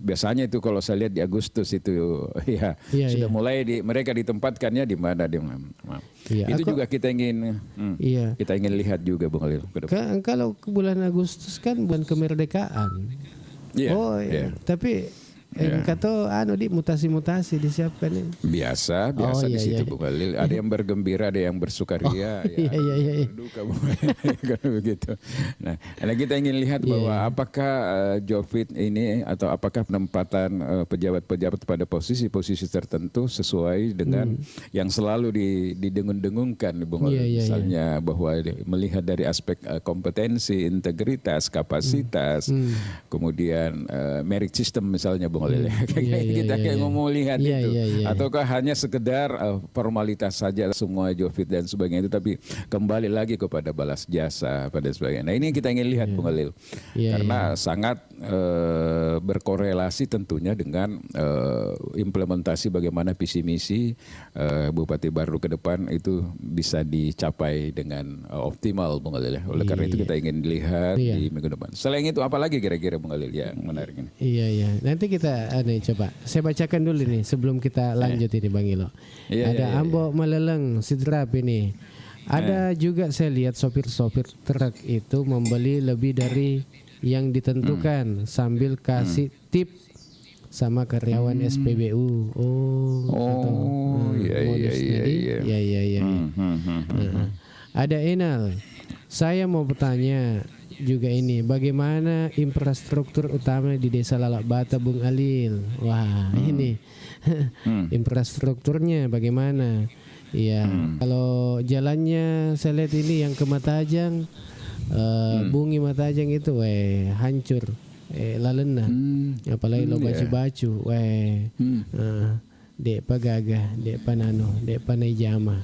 [SPEAKER 2] biasanya itu kalau saya lihat di Agustus itu sudah mulai mereka ditempatkannya di mana itu juga kita ingin lihat juga Bung Khalil.
[SPEAKER 1] Kalau bulan Agustus kan bulan kemerdekaan. Tapi kata di mutasi-mutasi disiapkan ini. Biasa
[SPEAKER 2] di situ Bung Khalil. Ada yang bergembira, ada yang bersukaria, berduka begitu. Nah, kita ingin lihat bahwa apakah Jokpin ini atau apakah penempatan pejabat-pejabat pada posisi-posisi tertentu sesuai dengan yang selalu didengung-dengungkan Bung Khalil. Misalnya bahwa melihat dari aspek kompetensi, integritas, kapasitas, kemudian merit system misalnya Bung kita kayak ngomong lihat itu ataukah hanya sekedar formalitas saja semua Jokpin dan sebagainya itu tapi kembali lagi kepada balas jasa pada sebagainya. Nah ini kita ingin lihat Bung Khalil karena sangat berkorelasi tentunya dengan implementasi bagaimana visi misi Bupati Baru ke depan itu bisa dicapai dengan optimal Bung Khalil ya. Oleh karena itu kita ingin lihat di minggu depan. Selain itu apalagi kira-kira Bung Khalil yang menarik ini?
[SPEAKER 1] Nanti kita coba saya bacakan dulu nih sebelum kita lanjut ini Bang Ilo. Ada Ambo Maleleng Sidrap ini. Ada juga saya lihat sopir-sopir truk itu membeli lebih dari yang ditentukan sambil kasih tip sama karyawan SPBU. Ada Enal. Saya mau bertanya juga ini bagaimana infrastruktur utama di Desa Lalak Bata Bung Alil. Wah, ini infrastrukturnya bagaimana? Kalau jalannya saya lihat ini yang ke Matajang Bungi Matajang itu hancur. Lalena. Apalagi lo bacu-bacu dek pagagah, dek panano, dek panai jama.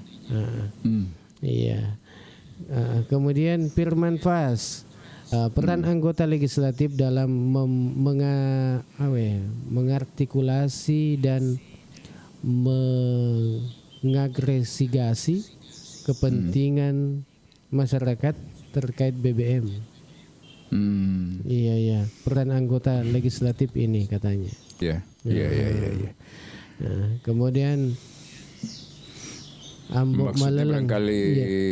[SPEAKER 1] Kemudian Firman Fas. Peran anggota legislatif dalam mengartikulasi dan mengagresigasi kepentingan masyarakat terkait BBM. Peran anggota legislatif ini katanya. Kemudian
[SPEAKER 2] maksudnya barangkali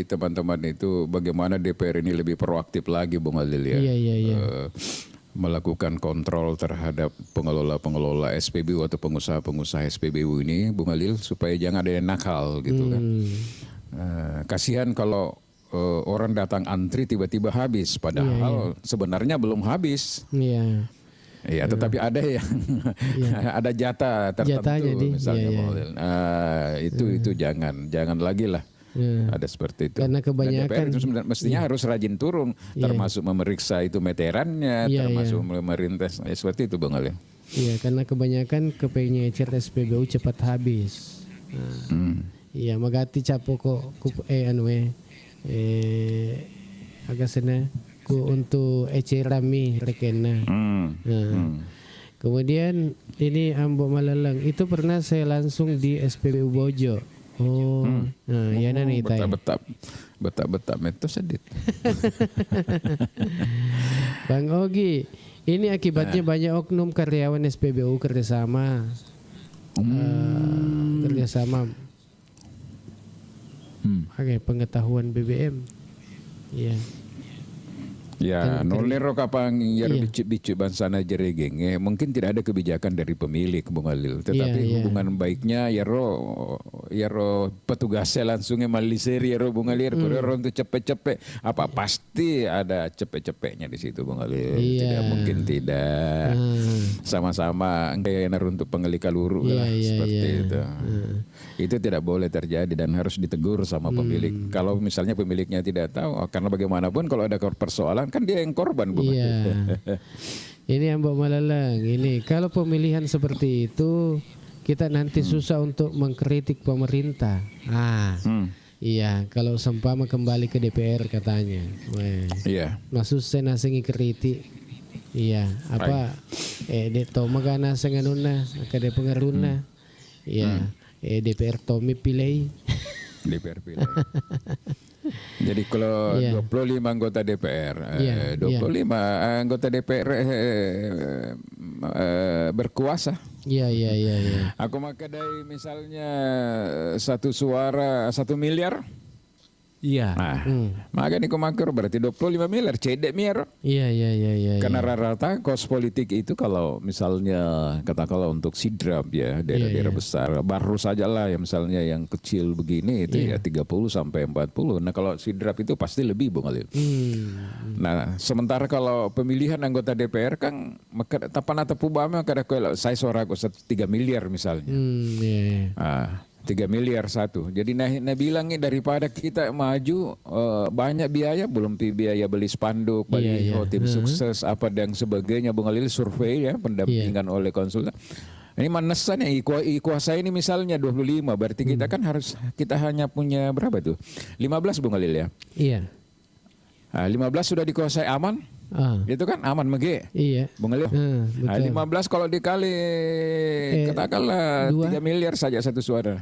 [SPEAKER 2] teman-teman itu bagaimana DPR ini lebih proaktif lagi Bung Khalil ya. Melakukan kontrol terhadap pengelola-pengelola SPBU atau pengusaha-pengusaha SPBU ini Bung Khalil supaya jangan ada yang nakal gitu kan. Kasihan kalau orang datang antri tiba-tiba habis padahal sebenarnya belum habis. Tetapi ada yang ada jatah tertentu misalnya itu jangan lagi lah ada seperti itu.
[SPEAKER 1] Karena kebanyakan
[SPEAKER 2] itu mestinya harus rajin turun termasuk memeriksa itu meterannya termasuk memerintah seperti itu Bang Khalil.
[SPEAKER 1] Karena kebanyakan kepengen SPBU cepat habis. Magati capo ko agak sana untuk rami rekena. Kemudian ini Ambo Malalang itu pernah saya langsung di SPBU Bojo.
[SPEAKER 2] Betap itu sedih.
[SPEAKER 1] Bang Ogi, ini akibatnya banyak oknum karyawan SPBU kerjasama. Pengetahuan BBM.
[SPEAKER 2] Ya, nolero kapang yer bicu bansana jeregenge mungkin tidak ada kebijakan dari pemilik Bung Halil, tetapi hubungan baiknya yero petugasnya langsungnya maliseri yero Bung Halil, kurang untuk cepet-cepet apa pasti ada cepet-cepetnya di situ Bung Halil. Tidak mungkin tidak. Sama-sama kayak untuk pengelika luru lah seperti itu. Itu tidak boleh terjadi dan harus ditegur sama pemilik. Kalau misalnya pemiliknya tidak tahu, karena bagaimanapun kalau ada persoalan kan dia yang korban bukan?
[SPEAKER 1] Iya. Ini Mbak Malalang, ini kalau pemilihan seperti itu kita nanti susah untuk mengkritik pemerintah. Iya, kalau sempama kembali ke DPR katanya.
[SPEAKER 2] Iya.
[SPEAKER 1] Maksud saya nasengi kritik. Iya, apa de toma kana senganuna kada pengaruna. Iya, DPR Tommy pilih.
[SPEAKER 2] DPR pilih. Jadi kalau 25 anggota DPR, 25 anggota DPR berkuasa.
[SPEAKER 1] Iya.
[SPEAKER 2] Aku makadai misalnya 1 suara 1 miliar.
[SPEAKER 1] Iya.
[SPEAKER 2] Nah, maka ini kumakur berarti 25 miliar cedek miar.
[SPEAKER 1] Iya.
[SPEAKER 2] Karena rata-rata kos politik itu kalau misalnya katakanlah untuk sidrap ya daerah-daerah besar baru saja lah ya misalnya yang kecil begini itu ya 30 sampai 40. Nah kalau sidrap itu pasti lebih Bung Halil. Nah sementara kalau pemilihan anggota DPR kan tapan atau pubame kada saya suara 3 miliar misalnya. 3 miliar satu. Jadi nah bilangnya daripada kita maju banyak biaya, belum biaya beli spanduk, beli tim sukses apa dan sebagainya, Bung Halil survei ya pendampingan oleh konsultan. Ini manesan ya kuasa ini misalnya 25 berarti kita kan kita hanya punya berapa tuh? 15 Bung Halil ya.
[SPEAKER 1] Iya.
[SPEAKER 2] Nah, 15 sudah dikuasai aman. Itu kan aman mege.
[SPEAKER 1] Iya.
[SPEAKER 2] Bung Halil. 15 kalau dikali katakanlah 3 miliar saja 1 suara.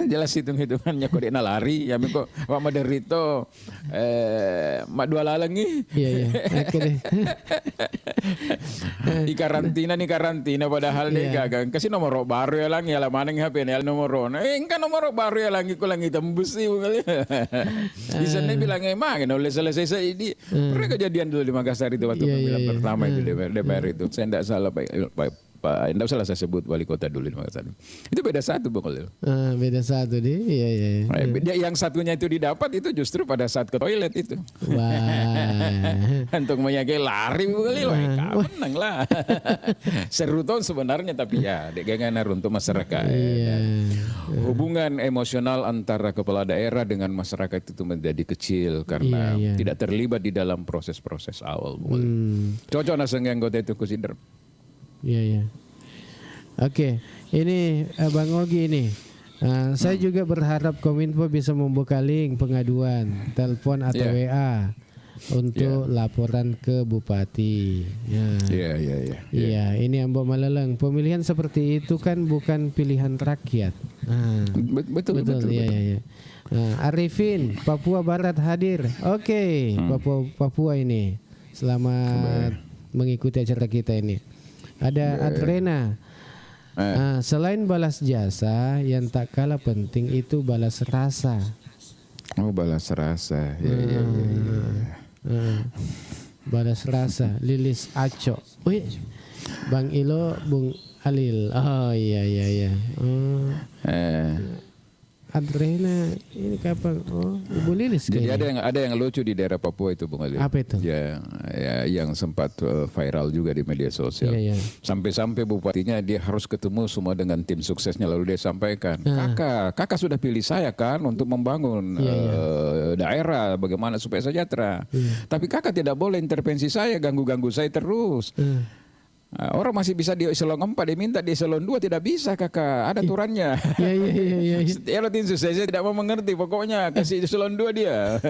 [SPEAKER 2] Jelas hitung-hitungannya kok dia lari ya kok Pak Maderito mak 2 lalangi.
[SPEAKER 1] Iya. Oke deh.
[SPEAKER 2] Di karantina padahal nih gagang kasih nomor baru ya lang ya mana ng HP ya nomor kan nomor baru ya lang ko lang itembus sih Bung Halil. Di sana bilang emang oleh selesai ini pernah kejadian dulu di Makassar itu waktu pemilihan pertama itu DPR itu saya tidak salah tidak salah saya sebut wali kota dulu di Makassar itu beda 1 Bung Halil.
[SPEAKER 1] Beda 1 deh. Iya.
[SPEAKER 2] Yang satunya itu didapat itu justru pada saat ke toilet itu.
[SPEAKER 1] Wah.
[SPEAKER 2] Untuk menyake lari Bung Halil menang lah. Seru tahun sebenarnya tapi ya dengan untuk masyarakat. Hubungan emosional antara kepala daerah dengan masyarakat itu menjadi kecil karena tidak terlibat di dalam proses-proses awal. Cocok naseng anggota itu kusider.
[SPEAKER 1] Iya. Oke, ini Bang Ogi ini. Saya juga berharap Kominfo bisa membuka link pengaduan, telepon atau WA untuk laporan ke bupati. Iya, ini Mbak Malalang. Pemilihan seperti itu kan bukan pilihan rakyat.
[SPEAKER 2] Betul.
[SPEAKER 1] Iya. Arifin, Papua Barat hadir. Oke, Papua ini. Selamat mengikuti acara kita ini. Ada Adrena. Selain balas jasa, yang tak kalah penting itu balas rasa.
[SPEAKER 2] Oh, balas rasa.
[SPEAKER 1] Balas rasa. Lilis Aco. Wih, Bang Ilo, Bung Halil. Oh iya. Adrena ini kapan? Oh, Ibu Lilis.
[SPEAKER 2] Jadi ada yang lucu di daerah Papua itu Bung Halil.
[SPEAKER 1] Apa itu?
[SPEAKER 2] Ya, yang sempat viral juga di media sosial. Sampai-sampai bupatinya dia harus ketemu semua dengan tim suksesnya lalu dia sampaikan, kakak sudah pilih saya kan untuk membangun daerah bagaimana supaya sejahtera. Tapi kakak tidak boleh intervensi saya, ganggu saya terus. Orang masih bisa di eselon 4 diminta di eselon 2 tidak bisa kakak, ada aturannya.
[SPEAKER 1] Iya.
[SPEAKER 2] Ya tim sukses saya tidak mau mengerti, pokoknya kasih eselon 2 dia.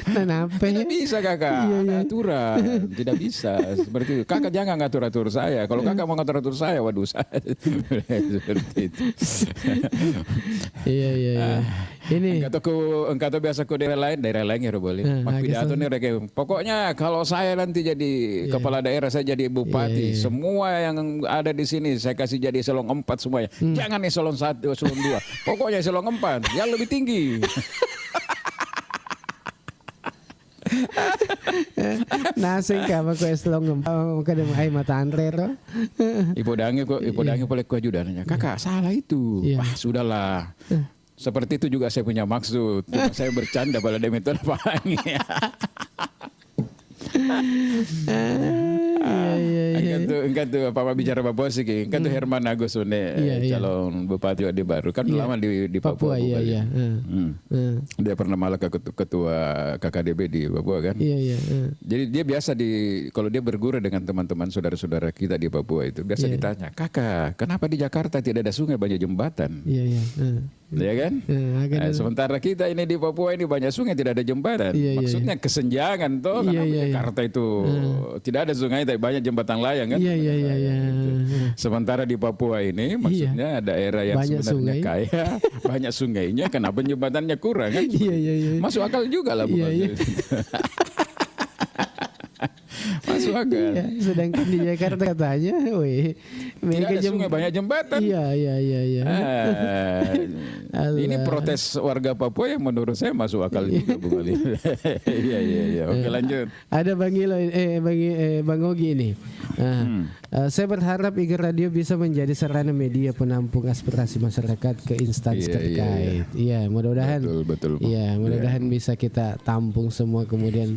[SPEAKER 2] Tidak bisa kakak, ada aturan, tidak bisa seperti itu. Kakak jangan ngatur-atur saya. Kalau kakak mau ngatur-atur saya, waduh saya seperti itu.
[SPEAKER 1] Iya. Ini
[SPEAKER 2] engkau biasa ke daerah lain ya boleh. Mak pidato nih pokoknya kalau saya nanti jadi kepala daerah, saya jadi bupati, semua yang ada di sini saya kasih jadi eselon 4 semuanya. Jangan eselon 1, eselon 2. Pokoknya eselon 4 yang lebih tinggi.
[SPEAKER 1] Nasing ka ko eslong kada ay matanre ro.
[SPEAKER 2] Ipodangi boleh ku ajudannya. Kakak salah itu.
[SPEAKER 1] Iya.
[SPEAKER 2] Wah, sudahlah. Seperti itu juga saya punya maksud. Cuma saya bercanda pada dem itu pahangi. Engkau tuh apa bicara Papua sih, engkau tuh Herman Agus calon bupati di Baru kan lama di Papua.
[SPEAKER 1] Iya.
[SPEAKER 2] Dia pernah malah ketua KKDB di Papua kan.
[SPEAKER 1] Iya.
[SPEAKER 2] Jadi dia biasa kalau dia berguru dengan teman-teman saudara-saudara kita di Papua itu biasa ditanya, kakak, kenapa di Jakarta tidak ada sungai banyak jembatan?
[SPEAKER 1] Iya.
[SPEAKER 2] Ya kan? Sementara kita ini di Papua ini banyak sungai tidak ada jembatan. Maksudnya kesenjangan toh. Jakarta itu tidak ada sungai tapi banyak jembatan layang kan.
[SPEAKER 1] Iya.
[SPEAKER 2] Sementara di Papua ini maksudnya daerah yang
[SPEAKER 1] banyak
[SPEAKER 2] sebenarnya
[SPEAKER 1] sungai.
[SPEAKER 2] kaya, banyak sungainya, kenapa jembatannya kurang kan?
[SPEAKER 1] Iya.
[SPEAKER 2] Masuk akal juga lah bukan?
[SPEAKER 1] Iya.
[SPEAKER 2] Masuk akal.
[SPEAKER 1] Iya, sedangkan di Jakarta katanya,
[SPEAKER 2] tidak ada sungai banyak jembatan.
[SPEAKER 1] Iya.
[SPEAKER 2] Ini protes warga Papua yang menurut saya masuk akal juga Bung Ali. Iya. Oke lanjut.
[SPEAKER 1] Ada Bang Ogi ini. Saya berharap IG Radio bisa menjadi sarana media penampung aspirasi masyarakat ke instansi terkait. Iya, mudah-mudahan.
[SPEAKER 2] Betul.
[SPEAKER 1] Iya, mudah-mudahan bisa kita tampung semua kemudian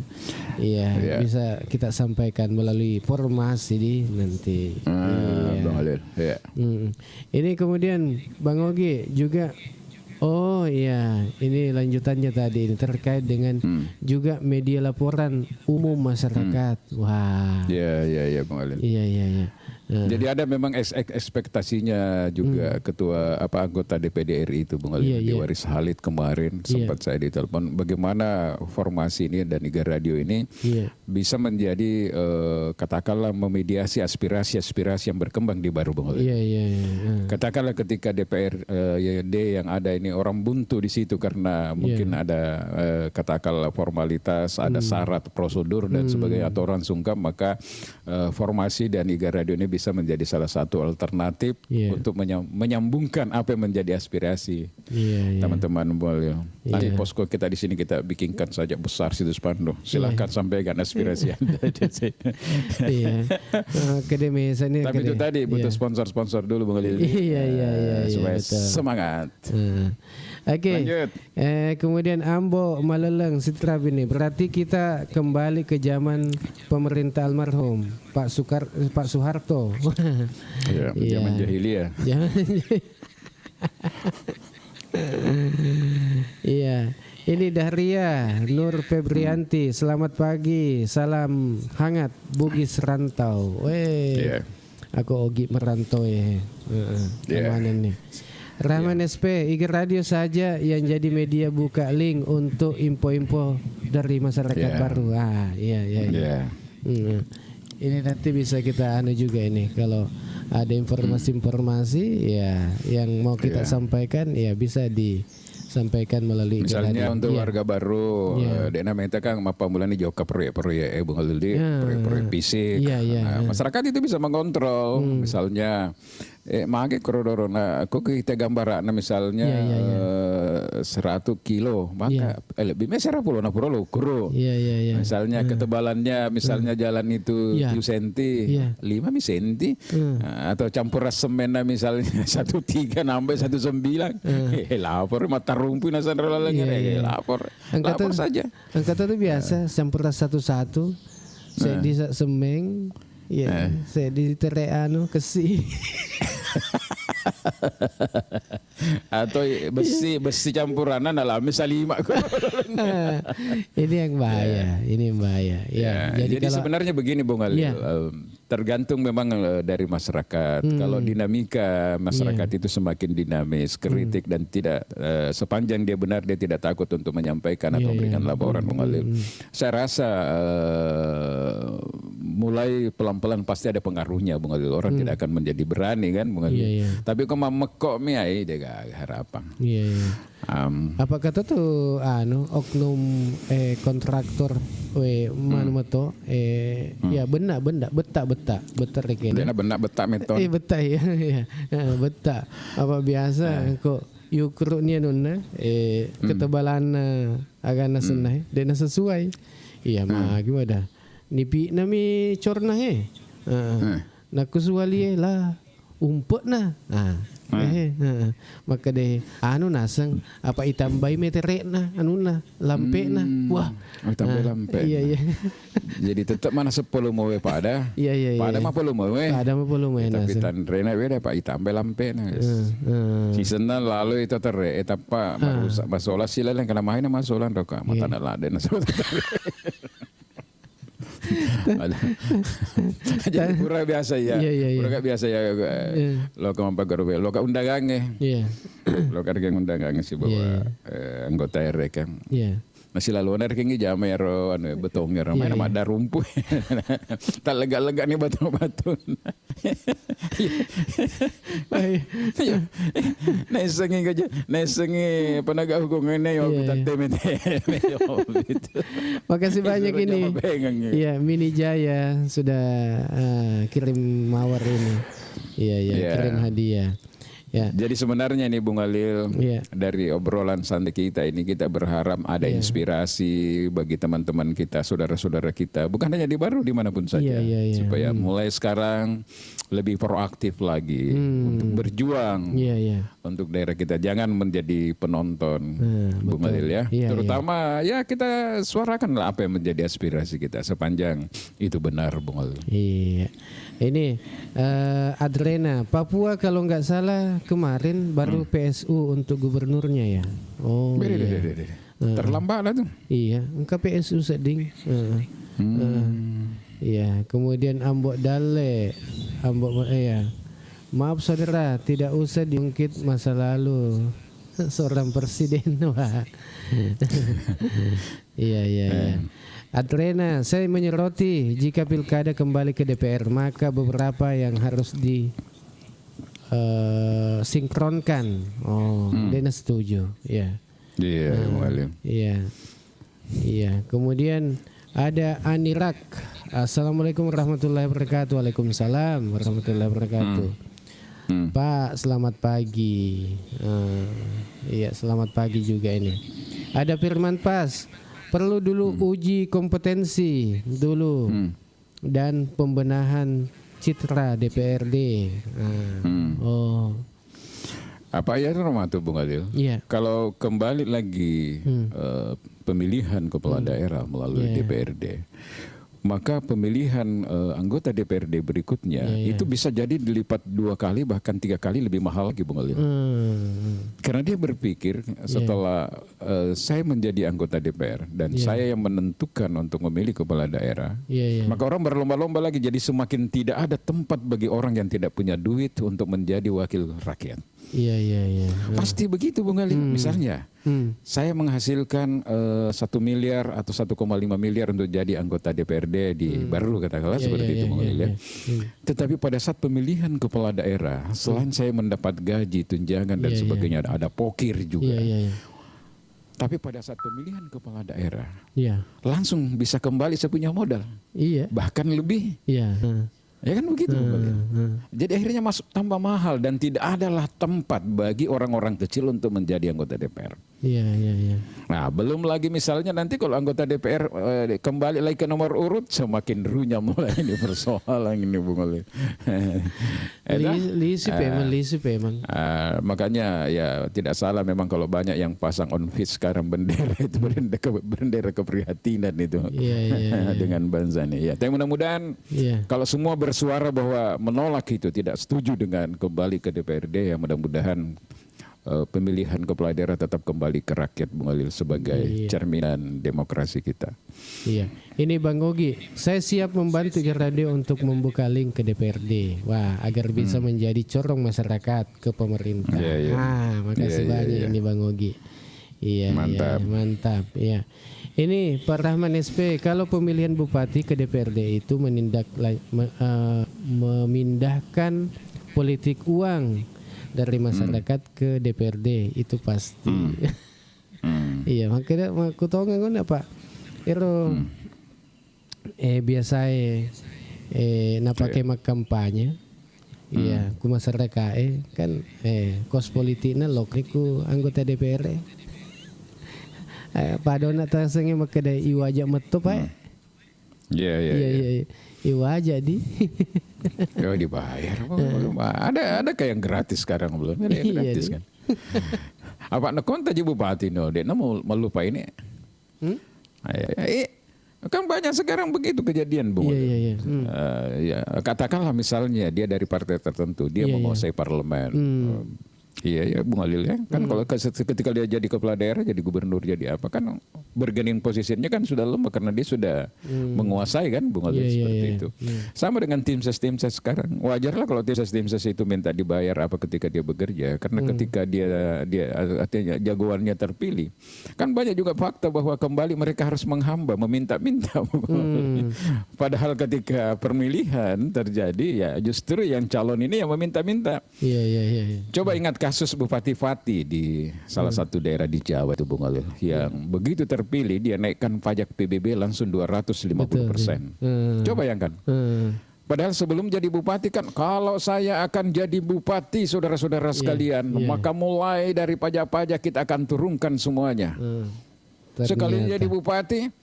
[SPEAKER 1] bisa kita sampaikan melalui formasi di nanti.
[SPEAKER 2] Bang Alil. Iya.
[SPEAKER 1] Ini kemudian Bang Ogi juga ini lanjutannya tadi ini terkait dengan juga media laporan umum masyarakat. Wah.
[SPEAKER 2] Iya Bang Alil.
[SPEAKER 1] Iya.
[SPEAKER 2] Jadi ada memang ekspektasinya juga ketua anggota DPD RI itu Bung Ali Waris Halid kemarin sempat saya ditelepon bagaimana formasi ini dan IG Radio ini bisa menjadi katakanlah memediasi aspirasi yang berkembang di Baru Bung Ali.
[SPEAKER 1] Iya.
[SPEAKER 2] Katakanlah ketika DPRD yang ada ini orang buntu di situ karena mungkin ada katakanlah formalitas, ada syarat prosedur dan sebagainya atau orang sungkan maka formasi dan IG Radio ini bisa menjadi salah satu alternatif untuk menyambungkan apa yang menjadi aspirasi teman-teman boleh. Nanti posko kita di sini kita bikinkan saja besar situs Pando. Silahkan sampaikan aspirasi Anda. Tapi itu tadi butuh sponsor dulu Bung Ali.
[SPEAKER 1] Iya.
[SPEAKER 2] Supaya
[SPEAKER 1] betul.
[SPEAKER 2] Semangat.
[SPEAKER 1] Oke.
[SPEAKER 2] Lanjut.
[SPEAKER 1] Kemudian Ambo Maleleng Sitra ini berarti kita kembali ke zaman pemerintah almarhum Pak Soeharto.
[SPEAKER 2] Zaman jahiliyah.
[SPEAKER 1] Iya. Ini Dahria Nur Febrianti. Selamat pagi. Salam hangat Bugis Rantau. Aku Ogi merantau ya. Kemarin nih. Rahman SP, IG Radio saja yang jadi media buka link untuk info-info dari masyarakat baru. Iya. Ini nanti bisa kita juga ini kalau ada informasi-informasi yang mau kita sampaikan bisa disampaikan melalui
[SPEAKER 2] misalnya untuk warga baru dena minta kan apa mulanya jauh ke proyek Bung Halil proyek fisik. Masyarakat itu bisa mengontrol misalnya mage korodorona aku kita gambar misalnya 100 kilo maka lebih mesra puluh kuro. Misalnya ketebalannya misalnya jalan itu 7 cm 5 cm atau campur semen misalnya 1,3 nambah 1,9 lapor mata rumpi nasan lagi lapor saja.
[SPEAKER 1] Angkatan itu biasa campur 1,1 saya di semeng saya di tereano kesi.
[SPEAKER 2] Atau besi campuranan alami salima.
[SPEAKER 1] Ini yang bahaya.
[SPEAKER 2] Jadi sebenarnya begini Bung Ali, tergantung memang dari masyarakat. Kalau dinamika masyarakat itu semakin dinamis, kritik dan tidak sepanjang dia benar dia tidak takut untuk menyampaikan atau memberikan laporan Bung Ali. Saya rasa mulai pelan-pelan pasti ada pengaruhnya Bung Ali. Orang tidak akan menjadi berani kan Bung Ali. Tapi kalau mekok miai dia gak harapan.
[SPEAKER 1] Apa kata tuh oknum kontraktor manumeto beta rekin.
[SPEAKER 2] Dia benak beta meton.
[SPEAKER 1] Beta beta. Apa biasa kok yukruknya nuna ketebalan agak senai dan sesuai. Iya mah gimana? Nipi nami corna he. Nak kusuali lah umpet na. Maka deh nasang apa itambai meterek na anu na lampe na. Wah,
[SPEAKER 2] tambah lampe.
[SPEAKER 1] Iya.
[SPEAKER 2] Jadi tetap mana 10 mowe pada.
[SPEAKER 1] Iya.
[SPEAKER 2] Pada mah 10 mowe.
[SPEAKER 1] Pada mah 10 mowe.
[SPEAKER 2] Tapi tan rena beda pak itambai lampe na. Seasonal lalu itu terre etapa marusak masola sila yang kena main masolan roka mata na laden. Jadi pura biasa ya. Pura biasa ya. Lo ka mampagarobe, lo ka undangange. Lo ka reng undangange si bawa anggota RW kan. Masih lalu ada kenggi jama ya ro anu betong ya main sama ada rumpuh. Tak lega-lega nih batu-batu. Nesengi penegak hukum ini yo tante.
[SPEAKER 1] Makasih banyak ini. Iya, Mini Jaya sudah kirim mawar ini. Iya, kirim hadiah. Ya.
[SPEAKER 2] Jadi sebenarnya nih Bung Alil, dari obrolan santai kita ini kita berharap ada inspirasi bagi teman-teman kita, saudara-saudara kita, bukan hanya di Baru, dimanapun saja, supaya mulai sekarang lebih proaktif lagi untuk berjuang untuk daerah kita, jangan menjadi penonton, Bung Alil ya. Terutama ya kita suarakanlah apa yang menjadi aspirasi kita sepanjang itu benar, Bung Alil.
[SPEAKER 1] Iya. Ini Adrena, Papua kalau nggak salah kemarin baru PSU untuk gubernurnya ya. Oh iya.
[SPEAKER 2] Terlambat lah tuh.
[SPEAKER 1] Iya, engkau PSU seding. Iya, kemudian Ambok Dale, maaf saudara, tidak usah diungkit masa lalu seorang presiden. Wah. Iya. Adrena, saya menyoroti jika pilkada kembali ke DPR maka beberapa yang harus sinkronkan. Dena setuju. Iya. Iya. Kemudian ada Anirak. Assalamualaikum warahmatullahi wabarakatuh. Waalaikumsalam warahmatullahi wabarakatuh. Pak, selamat pagi. Iya, selamat pagi juga ini. Ada Firman Pas. Perlu dulu uji kompetensi dulu dan pembenahan citra DPRD.
[SPEAKER 2] Apa ya Roma tuh Bung Adil? Kalau kembali lagi pemilihan kepala daerah melalui DPRD, maka pemilihan anggota DPRD berikutnya itu bisa jadi dilipat 2 kali bahkan 3 kali lebih mahal lagi Bung Alil. Karena dia berpikir setelah saya menjadi anggota DPR dan saya yang menentukan untuk memilih kepala daerah, maka orang berlomba-lomba lagi, jadi semakin tidak ada tempat bagi orang yang tidak punya duit untuk menjadi wakil rakyat.
[SPEAKER 1] Iya.
[SPEAKER 2] Pasti begitu Bung Alil. Misalnya saya menghasilkan 1 miliar atau 1,5 miliar untuk jadi anggota DPRD di Baru katakanlah seperti itu Bung Alil ya. Tetapi pada saat pemilihan kepala daerah, selain saya mendapat gaji, tunjangan dan sebagainya, ada pokir juga. Tapi pada saat pemilihan kepala daerah, langsung bisa kembali saya punya modal. Bahkan lebih. Ya kan begitu. Jadi akhirnya masuk tambah mahal dan tidak adalah tempat bagi orang-orang kecil untuk menjadi anggota DPR.
[SPEAKER 1] Iya.
[SPEAKER 2] Nah, belum lagi misalnya nanti kalau anggota DPR kembali lagi ke nomor urut, semakin runyam mulai ini persoalan ini Bung Ali.
[SPEAKER 1] Lisip emang.
[SPEAKER 2] Makanya ya tidak salah memang kalau banyak yang pasang on fit sekarang bendera itu bendera keprihatinan itu dengan Banzani. Ya, tapi mudah-mudahan kalau semua bersuara bahwa menolak itu, tidak setuju dengan kembali ke DPRD, ya mudah-mudahan pemilihan kepala daerah tetap kembali ke rakyat Bung Alil sebagai cerminan demokrasi kita.
[SPEAKER 1] Iya. Ini Bang Ogi, saya siap membantu radio untuk membuka link ke DPRD. Wah, agar bisa menjadi corong masyarakat ke pemerintah. Makasih banyak ini Bang Ogi. Iya, mantap. Iya. Ini Pak Rahman SP, kalau pemilihan bupati ke DPRD itu memindahkan politik uang dari masyarakat ke DPRD itu pasti. Iya, makanya aku tahu nggak Pak. Biasa pakai kampanye. Iya, ku masyarakat kan kos politiknya lokriku anggota DPR. Padona tasengnya makada iwaja metu Pak.
[SPEAKER 2] Iya.
[SPEAKER 1] Iwaja di.
[SPEAKER 2] Oh dibayar. Ada kayak yang gratis sekarang belum? Ada yang gratis kan. Apa nak kontak je bupati no? Dia mau melupa ini. Kan banyak sekarang begitu kejadian Bung. Ya, katakanlah misalnya dia dari partai tertentu, dia menguasai parlemen. Iya Bung Alil ya. Kan kalau ketika dia jadi kepala daerah, jadi gubernur, jadi apa kan bergening posisinya kan sudah lemah karena dia sudah menguasai kan Bung Alil seperti itu. Sama dengan tim ses sekarang. Wajarlah kalau tim ses itu minta dibayar apa ketika dia bekerja karena ketika dia artinya jagoannya terpilih. Kan banyak juga fakta bahwa kembali mereka harus menghamba, meminta-minta. Padahal ketika pemilihan terjadi ya justru yang calon ini yang meminta-minta.
[SPEAKER 1] Iya.
[SPEAKER 2] Coba ingat kasus Bupati Fatih di salah satu daerah di Jawa itu Bung Alil yang begitu terpilih dia naikkan pajak PBB langsung 250%. Coba bayangkan. Padahal sebelum jadi bupati kan kalau saya akan jadi bupati saudara-saudara sekalian maka mulai dari pajak-pajak kita akan turunkan semuanya. Sekali jadi bupati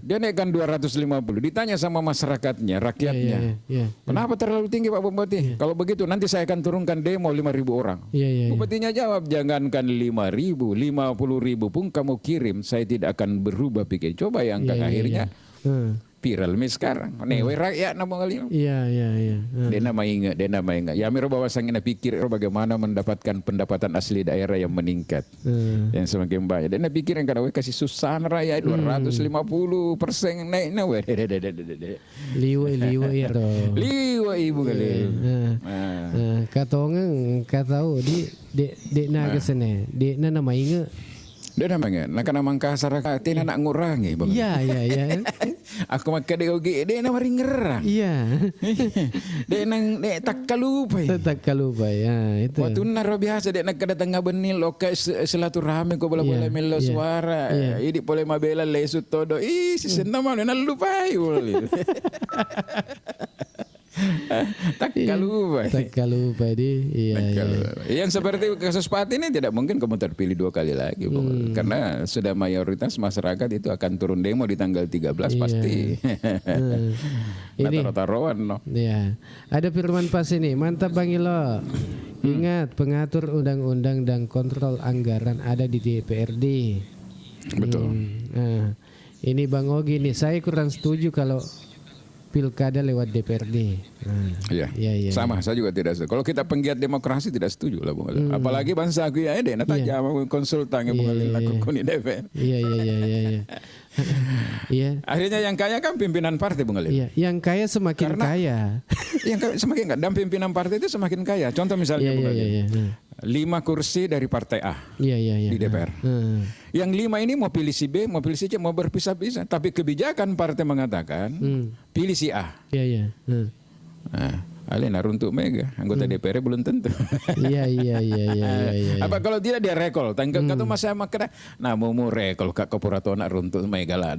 [SPEAKER 2] dia naikkan 250. Ditanya sama masyarakatnya, rakyatnya. Kenapa terlalu tinggi Pak Bupati? Kalau begitu nanti saya akan turunkan demo 5.000 orang. Bupatinya jawab, jangankan 5.000, 50.000 pun kamu kirim, saya tidak akan berubah pikir. Coba yang akhirnya viral nih sekarang. Newe rakyat nama kali.
[SPEAKER 1] Iya.
[SPEAKER 2] Dia nama ingat. Ya miro bahwasanya pikir bagaimana mendapatkan pendapatan asli daerah yang meningkat. Yang semakin banyak. Dan pikir yang kadang kasih susah rakyat 250% naik nawe.
[SPEAKER 1] Liwa ya toh.
[SPEAKER 2] Liwa ibu kali.
[SPEAKER 1] Katong katau di naga sene. Di nama ingat.
[SPEAKER 2] Dia namanya, nak mangkasar tina nak ngurangi bang.
[SPEAKER 1] Iya.
[SPEAKER 2] Aku makan dia dia nama ringerang.
[SPEAKER 1] Iya.
[SPEAKER 2] Dia nang tak kalupa.
[SPEAKER 1] Tak kalupa ya itu.
[SPEAKER 2] Waktu naro biasa dia nak kedatang benil loka silaturahmi ko bola-bola melo suara. Ini boleh mabela lesu todo. Si senam mana nak lupa Tak kalupa di. Iya. Yang seperti kasus Pati ini tidak mungkin kamu terpilih 2 kali lagi karena sudah mayoritas masyarakat itu akan turun demo di tanggal 13 pasti. Ini taruhan no.
[SPEAKER 1] Iya. Ada firman pas ini, mantap Bang Ilo. Ingat pengatur undang-undang dan kontrol anggaran ada di DPRD.
[SPEAKER 2] Betul.
[SPEAKER 1] Ini Bang Ogi nih, saya kurang setuju kalau pilkada lewat DPRD.
[SPEAKER 2] Iya. Sama, saya juga tidak setuju. Kalau kita penggiat demokrasi tidak setuju lah Bung Alil. Apalagi bangsa aku ya ada tajam konsultan Bung Alil lakukan di DPR. Iya. Akhirnya yang kaya kan pimpinan partai Bung Alil.
[SPEAKER 1] Iya, yang kaya semakin kaya.
[SPEAKER 2] Yang semakin kaya dan pimpinan partai itu semakin kaya. Contoh misalnya Bung Alil. 5 kursi dari partai A di DPR. Yang 5 ini mau pilih si B, mau pilih si C, mau berpisah-pisah. Tapi kebijakan partai mengatakan pilih si A. Alena untuk Mega, anggota DPR belum tentu. Iya. Apa kalau tidak dia rekol? Kata masa makna, nah mau rekol kak kopurato nak runtuh Mega lah.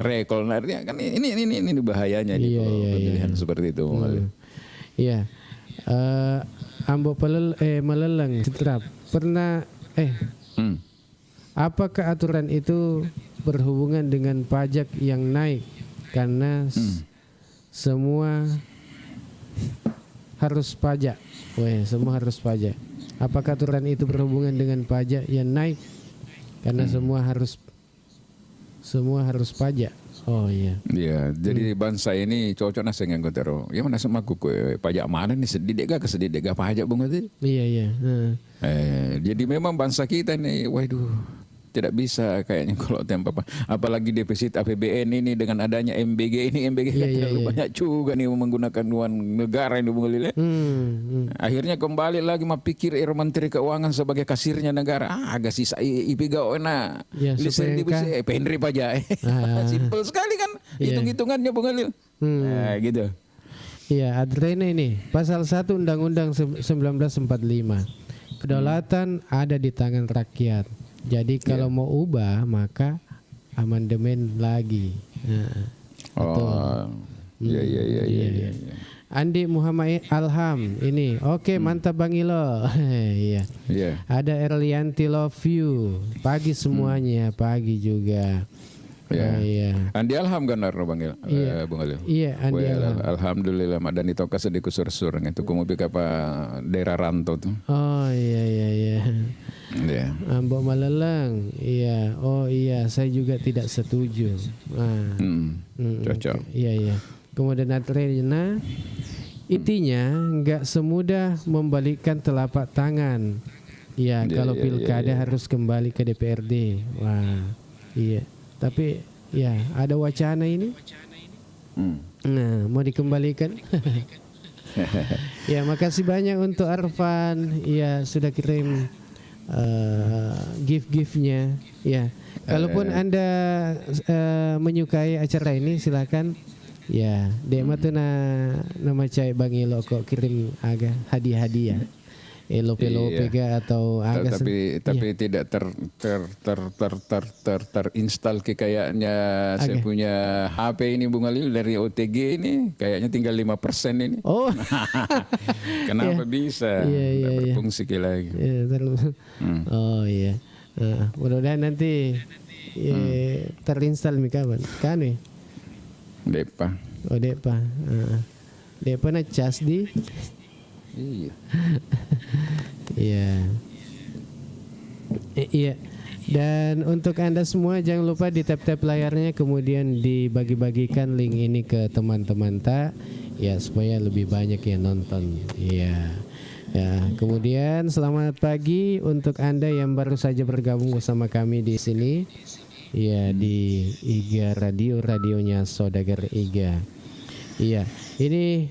[SPEAKER 2] Rekol artinya kan ini bahayanya di pemilihan seperti itu.
[SPEAKER 1] Iya. Ambo meleleng Citrap pernah apakah aturan itu berhubungan dengan pajak yang naik karena semua harus pajak. Semua harus pajak. Apakah aturan itu berhubungan dengan pajak yang naik karena semua harus pajak? Oh iya.
[SPEAKER 2] Iya, jadi bangsa ini cocok nasi yang kotero. Ya mana sama aku pajak mana nih sedih gak pajak Bung Alil.
[SPEAKER 1] Iya.
[SPEAKER 2] Jadi memang bangsa kita nih, waduh, tidak bisa kayaknya kalau tempat apalagi defisit APBN ini dengan adanya MBG terlalu banyak juga nih menggunakan uang negara ini Bung Alil. Akhirnya kembali lagi pikir Menteri Keuangan sebagai kasirnya negara. Agak sisa IPGAO na. Listen di penri pajak. Simpel sekali kan hitung-hitungannya Bung Alil. Nah, gitu.
[SPEAKER 1] Iya, adrena ini pasal 1 Undang-Undang 1945. Kedaulatan ada di tangan rakyat. Jadi kalau mau ubah maka amandemen lagi.
[SPEAKER 2] Iya.
[SPEAKER 1] Andi Muhammad Alham ini. Oke, mantap Bang Ilo. Iya.
[SPEAKER 2] Iya.
[SPEAKER 1] Ada Erlianti Love You. Pagi semuanya, pagi juga.
[SPEAKER 2] Ya.
[SPEAKER 1] Iya.
[SPEAKER 2] Andi Alham kan Bang Il.
[SPEAKER 1] Iya.
[SPEAKER 2] Bung Alil.
[SPEAKER 1] Iya, Andi Alham.
[SPEAKER 2] Alhamdulillah madani toka sedikit sur-sur itu kumupi kapa daerah rantau tuh.
[SPEAKER 1] Oh iya.
[SPEAKER 2] Iya.
[SPEAKER 1] Mbok Maleleng. Iya. Oh iya, saya juga tidak setuju.
[SPEAKER 2] Cocok.
[SPEAKER 1] Iya. Kemudian Adrena, intinya nggak semudah membalikkan telapak tangan. Ya, kalau pilkada harus kembali ke DPRD. Wah, iya. Tapi ya ada wacana ini. Nah, mau dikembalikan. Ya, makasih banyak untuk Arfan. Ya, sudah kirim gift-giftnya. Ya, kalaupun Anda menyukai acara ini, silakan. Ya, dek tuh nama cai Bang Ilo kok kirim agak hadiah-hadiah. Lope-lope atau agak
[SPEAKER 2] tapi tidak terinstall kayaknya saya punya HP ini Bung Ali dari OTG ini kayaknya tinggal 5% ini.
[SPEAKER 1] Oh.
[SPEAKER 2] Kenapa bisa? Berfungsi lagi.
[SPEAKER 1] Oh iya. Mudah-mudahan nanti terinstall kapan? Kan nih.
[SPEAKER 2] Depa.
[SPEAKER 1] Oh Depa. Depa na cas di.
[SPEAKER 2] Iya.
[SPEAKER 1] Iya. Iya. Dan untuk Anda semua jangan lupa di tap-tap layarnya kemudian dibagi-bagikan link ini ke teman-teman ya supaya lebih banyak yang nonton. Iya. Ya, kemudian selamat pagi untuk Anda yang baru saja bergabung bersama kami di sini. Ya, di IGA Radio, radionya Saudagar IGA. Iya, ini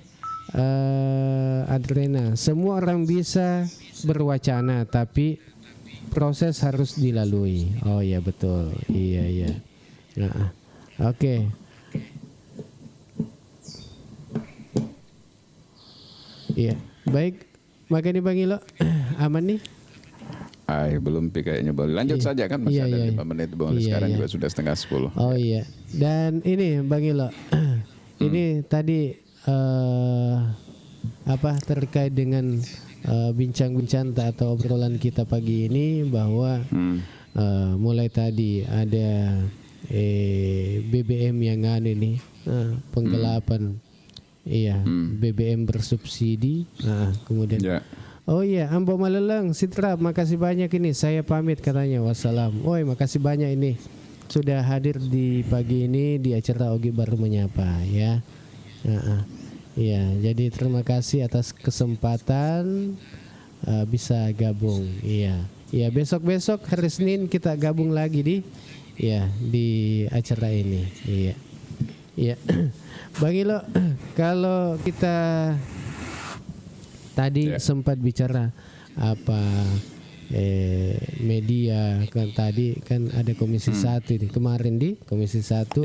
[SPEAKER 1] Adrena, semua orang bisa berwacana tapi proses harus dilalui. Oh ya betul. Iya. Nah, oke. Iya, baik. Makanya Bang Ilo, aman nih?
[SPEAKER 2] Belum kayaknya boleh. Lanjut saja kan masih ada 5 menit Bang. Sekarang juga sudah setengah 10.
[SPEAKER 1] Oh iya. Dan ini Bang Ilo, ini tadi terkait dengan bincang-bincang atau obrolan kita pagi ini bahwa mulai tadi ada BBM yang nih penggelapan. Iya, BBM bersubsidi. Kemudian oh iya, Ambo Maleleng, Sitrap, makasih banyak ini. Saya pamit katanya. Wassalam. Oi, makasih banyak ini sudah hadir di pagi ini di acara Ogi Baru Menyapa ya. Iya, jadi terima kasih atas kesempatan bisa gabung. Iya, besok hari Senin kita gabung lagi di acara ini. Iya. Bang Ilo, kalau kita tadi sempat bicara media kan tadi kan ada Komisi 1 ini kemarin di Komisi 1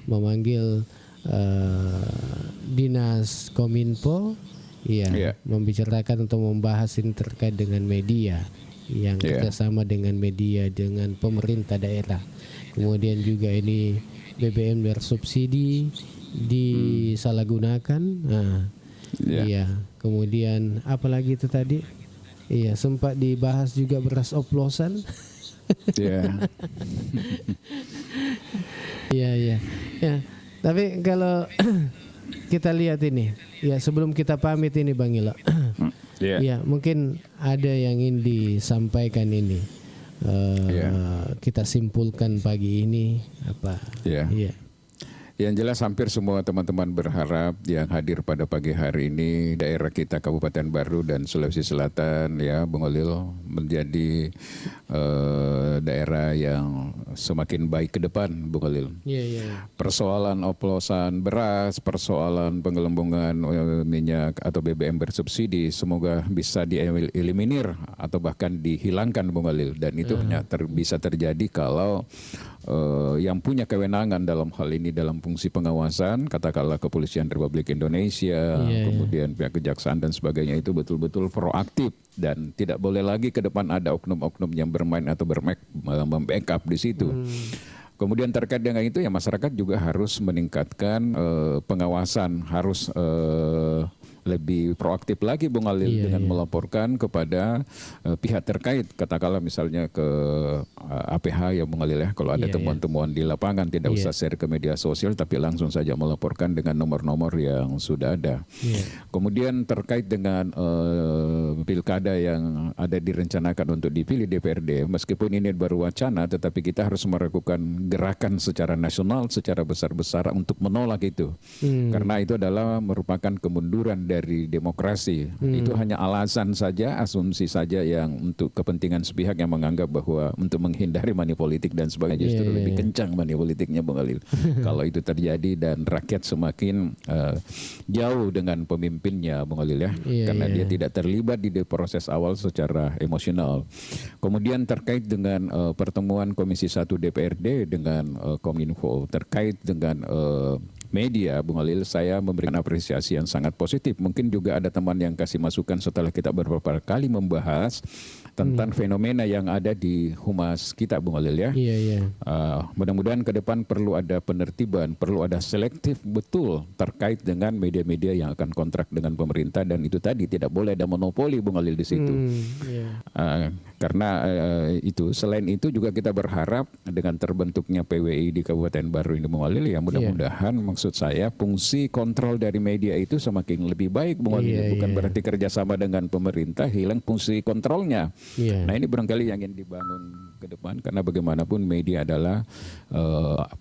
[SPEAKER 1] memanggil Dinas Kominfo membicarakan untuk membahas ini terkait dengan media yang kerjasama dengan media dengan pemerintah daerah. Kemudian juga ini BBM bersubsidi disalahgunakan. Iya, kemudian apalagi itu tadi? Iya, sempat dibahas juga beras oplosan. Iya. Tapi kalau kita lihat ini, ya sebelum kita pamit ini Bang Ilo. Iya, mungkin ada yang ingin disampaikan ini. Kita simpulkan pagi ini apa? Iya.
[SPEAKER 2] Yang jelas hampir semua teman-teman berharap yang hadir pada pagi hari ini daerah kita Kabupaten Baru dan Sulawesi Selatan ya Bung Olil menjadi daerah yang semakin baik ke depan Bung Olil. Persoalan oplosan beras, persoalan penggelembungan minyak atau BBM bersubsidi semoga bisa dieliminir atau bahkan dihilangkan Bung Olil, dan itu hanya bisa terjadi kalau yang punya kewenangan dalam hal ini dalam fungsi pengawasan, katakanlah Kepolisian Republik Indonesia, kemudian pihak kejaksaan dan sebagainya itu betul-betul proaktif dan tidak boleh lagi ke depan ada oknum-oknum yang bermain atau membackup di situ. Kemudian terkait dengan itu ya masyarakat juga harus meningkatkan pengawasan, harus lebih proaktif lagi Bung Alil dengan melaporkan kepada pihak terkait, katakanlah misalnya ke APH ya Bung Alil ya, kalau ada temuan-temuan di lapangan tidak usah share ke media sosial tapi langsung saja melaporkan dengan nomor-nomor yang sudah ada. Kemudian terkait dengan pilkada yang ada direncanakan untuk dipilih DPRD, meskipun ini baru wacana tetapi kita harus melakukan gerakan secara nasional secara besar-besaran untuk menolak itu. Karena itu adalah merupakan kemunduran dari demokrasi. Itu hanya alasan saja, asumsi saja yang untuk kepentingan sepihak yang menganggap bahwa untuk menghindari money politik dan sebagainya justru lebih kencang money politiknya Bung Alil. Kalau itu terjadi dan rakyat semakin jauh dengan pemimpinnya Bung Alil ya. Karena dia tidak terlibat di proses awal secara emosional. Kemudian terkait dengan pertemuan Komisi 1 DPRD dengan Kominfo terkait dengan media, Bung Alil, saya memberikan apresiasi yang sangat positif. Mungkin juga ada teman yang kasih masukan setelah kita beberapa kali membahas tentang fenomena yang ada di humas kita, Bung Alil ya. Mudah-mudahan ke depan perlu ada penertiban, perlu ada selektif betul terkait dengan media-media yang akan kontrak dengan pemerintah, dan itu tadi tidak boleh ada monopoli, Bung Alil, di situ. Karena itu selain itu juga kita berharap dengan terbentuknya PWI di Kabupaten Baru ini, Bung Alil, ya mudah-mudahan maksud saya fungsi kontrol dari media itu semakin lebih baik, Bung Alil. Bukan berarti kerjasama dengan pemerintah hilang fungsi kontrolnya. Nah ini barangkali yang ingin dibangun ke depan, karena bagaimanapun media adalah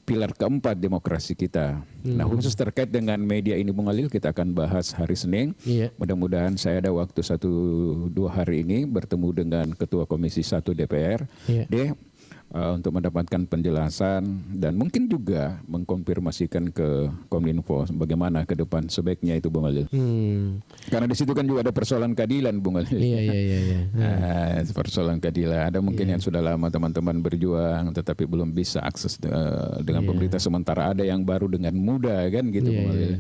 [SPEAKER 2] pilar keempat demokrasi kita. Nah khusus terkait dengan media ini, Bung Alil, kita akan bahas hari Senin. Mudah-mudahan saya ada waktu 1-2 hari ini bertemu dengan Ketua Komisi 1 DPR untuk mendapatkan penjelasan dan mungkin juga mengkonfirmasikan ke Kominfo bagaimana ke depan sebaiknya itu, Bung Alil. Karena di situ kan juga ada persoalan keadilan, Bung Alil. Persoalan keadilan. Ada mungkin yang sudah lama teman-teman berjuang tetapi belum bisa akses dengan pemerintah, sementara ada yang baru dengan mudah kan gitu, Bung Alil.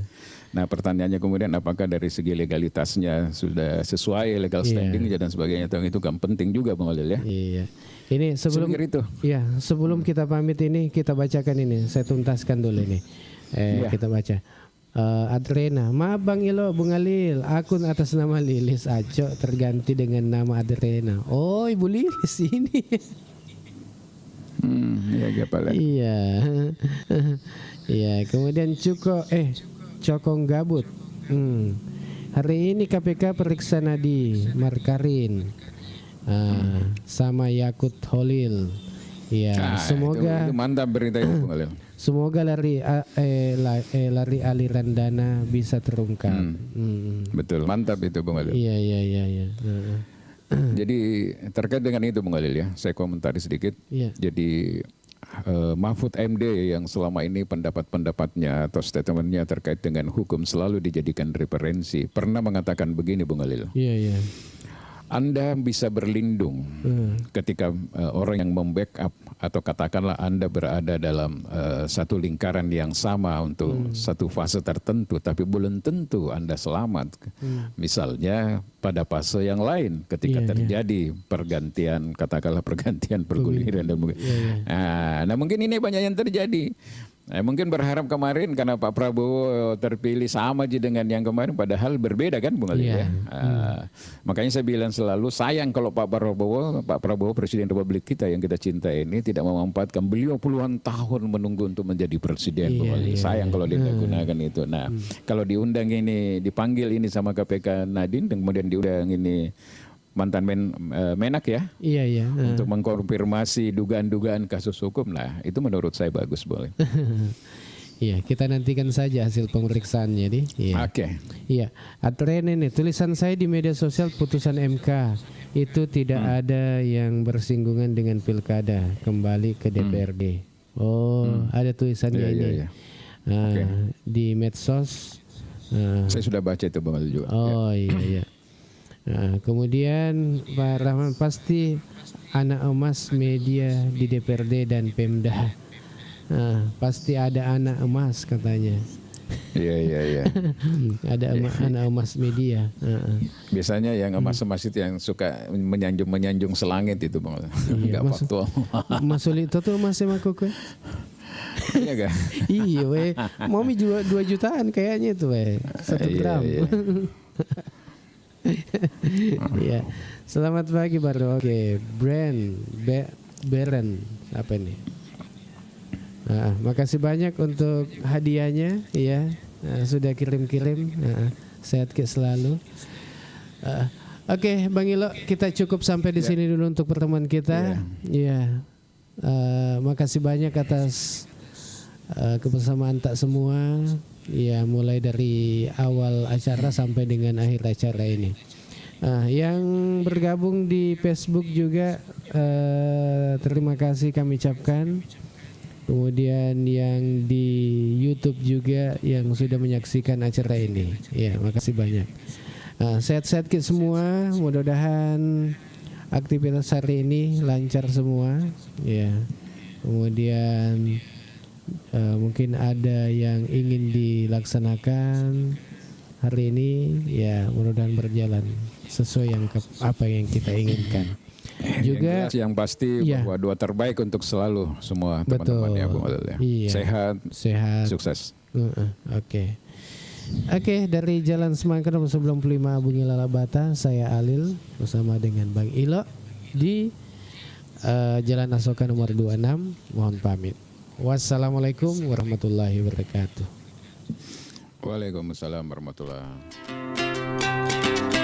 [SPEAKER 2] Nah pertanyaannya kemudian apakah dari segi legalitasnya sudah sesuai legal standing dan sebagainya, itu kan penting juga, Bung Alil ya.
[SPEAKER 1] Ini sebelum kita pamit ini kita bacakan ini, saya tuntaskan dulu ini. Kita baca. Adrena, maaf Bang Ilo, Bung Alil, akun atas nama Lilis Aco terganti dengan nama Adrena. Oh, Ibu Lilis ini. Iya, kemudian Cokong Gabut. Hari ini KPK periksa Nadi Markarin sama Yakut Holil. Semoga
[SPEAKER 2] itu mantap berita itu, Bung Alil.
[SPEAKER 1] Semoga lari aliran dana bisa terungkap.
[SPEAKER 2] Betul, mantap itu, Bung Alil.
[SPEAKER 1] Iya.
[SPEAKER 2] Jadi terkait dengan itu, Bung Alil ya, saya komentari sedikit. Jadi Mahfud MD yang selama ini pendapat-pendapatnya atau statementnya terkait dengan hukum selalu dijadikan referensi, pernah mengatakan begini, Bung Alil. Anda bisa berlindung ketika orang yang membackup atau katakanlah Anda berada dalam satu lingkaran yang sama untuk satu fase tertentu, tapi belum tentu Anda selamat. Misalnya pada fase yang lain ketika terjadi pergantian, katakanlah pergantian perguliran dan nah mungkin ini banyak yang terjadi. Mungkin berharap kemarin karena Pak Prabowo terpilih sama aja dengan yang kemarin, padahal berbeda kan, Bung Alil ya. Makanya saya bilang selalu sayang kalau Pak Prabowo Presiden Republik kita yang kita cintai ini tidak memanfaatkan beliau puluhan tahun menunggu untuk menjadi presiden, Bung Alil. Sayang kalau dia gunakan itu. Nah, kalau diundang ini, dipanggil ini sama KPK Nadine dan kemudian diundang ini mantan Menak ya, untuk mengkonfirmasi dugaan-dugaan kasus hukum, lah itu menurut saya bagus, boleh.
[SPEAKER 1] Kita nantikan saja hasil pemeriksaannya nih. Atren ini tulisan saya di media sosial putusan MK itu tidak ada yang bersinggungan dengan pilkada kembali ke DPRD. Ada tulisannya ini. Di medsos.
[SPEAKER 2] Saya sudah baca itu, Bang Ali juga.
[SPEAKER 1] Nah, kemudian Pak Rahman, pasti anak emas media di DPRD dan Pemda. Pasti ada anak emas katanya.
[SPEAKER 2] Iya.
[SPEAKER 1] Ada anak emas media.
[SPEAKER 2] Biasanya yang emas-emas itu yang suka menyanjung selangit itu, Bang. Enggak faktual.
[SPEAKER 1] Mas Uli itu tuh emas emang kok.
[SPEAKER 2] Iya gak?
[SPEAKER 1] Iya weh, mau mie jual 2 jutaan kayaknya itu weh, 1 gram. Iya. Selamat pagi baru. Oke, Beren apa ini? Makasih banyak untuk hadiahnya ya. Sudah kirim-kirim. Sehat selalu. Oke, Bang Ilo, kita cukup sampai di sini dulu untuk pertemuan kita. Iya. Makasih banyak atas kebersamaan tak semua. Ya, mulai dari awal acara sampai dengan akhir acara ini. Yang bergabung di Facebook juga terima kasih kami ucapkan. Kemudian yang di YouTube juga yang sudah menyaksikan acara ini. Ya, makasih banyak. Sehat-sehat kita semua. Mudah-mudahan aktivitas hari ini lancar semua. Ya. Kemudian mungkin ada yang ingin dilaksanakan hari ini, ya mudah-mudahan berjalan sesuai apa yang kita inginkan. Juga
[SPEAKER 2] yang pasti bahwa doa terbaik untuk selalu semua teman-teman ya Bung Alil ya. Sehat, sukses.
[SPEAKER 1] Oke, dari Jalan Semangka nomor 95 Bung Ilala Bata, saya Alil bersama dengan Bang Ilo di Jalan Asoka nomor 26. Mohon pamit. Wassalamualaikum warahmatullahi wabarakatuh.
[SPEAKER 2] Waalaikumsalam warahmatullahi wabarakatuh.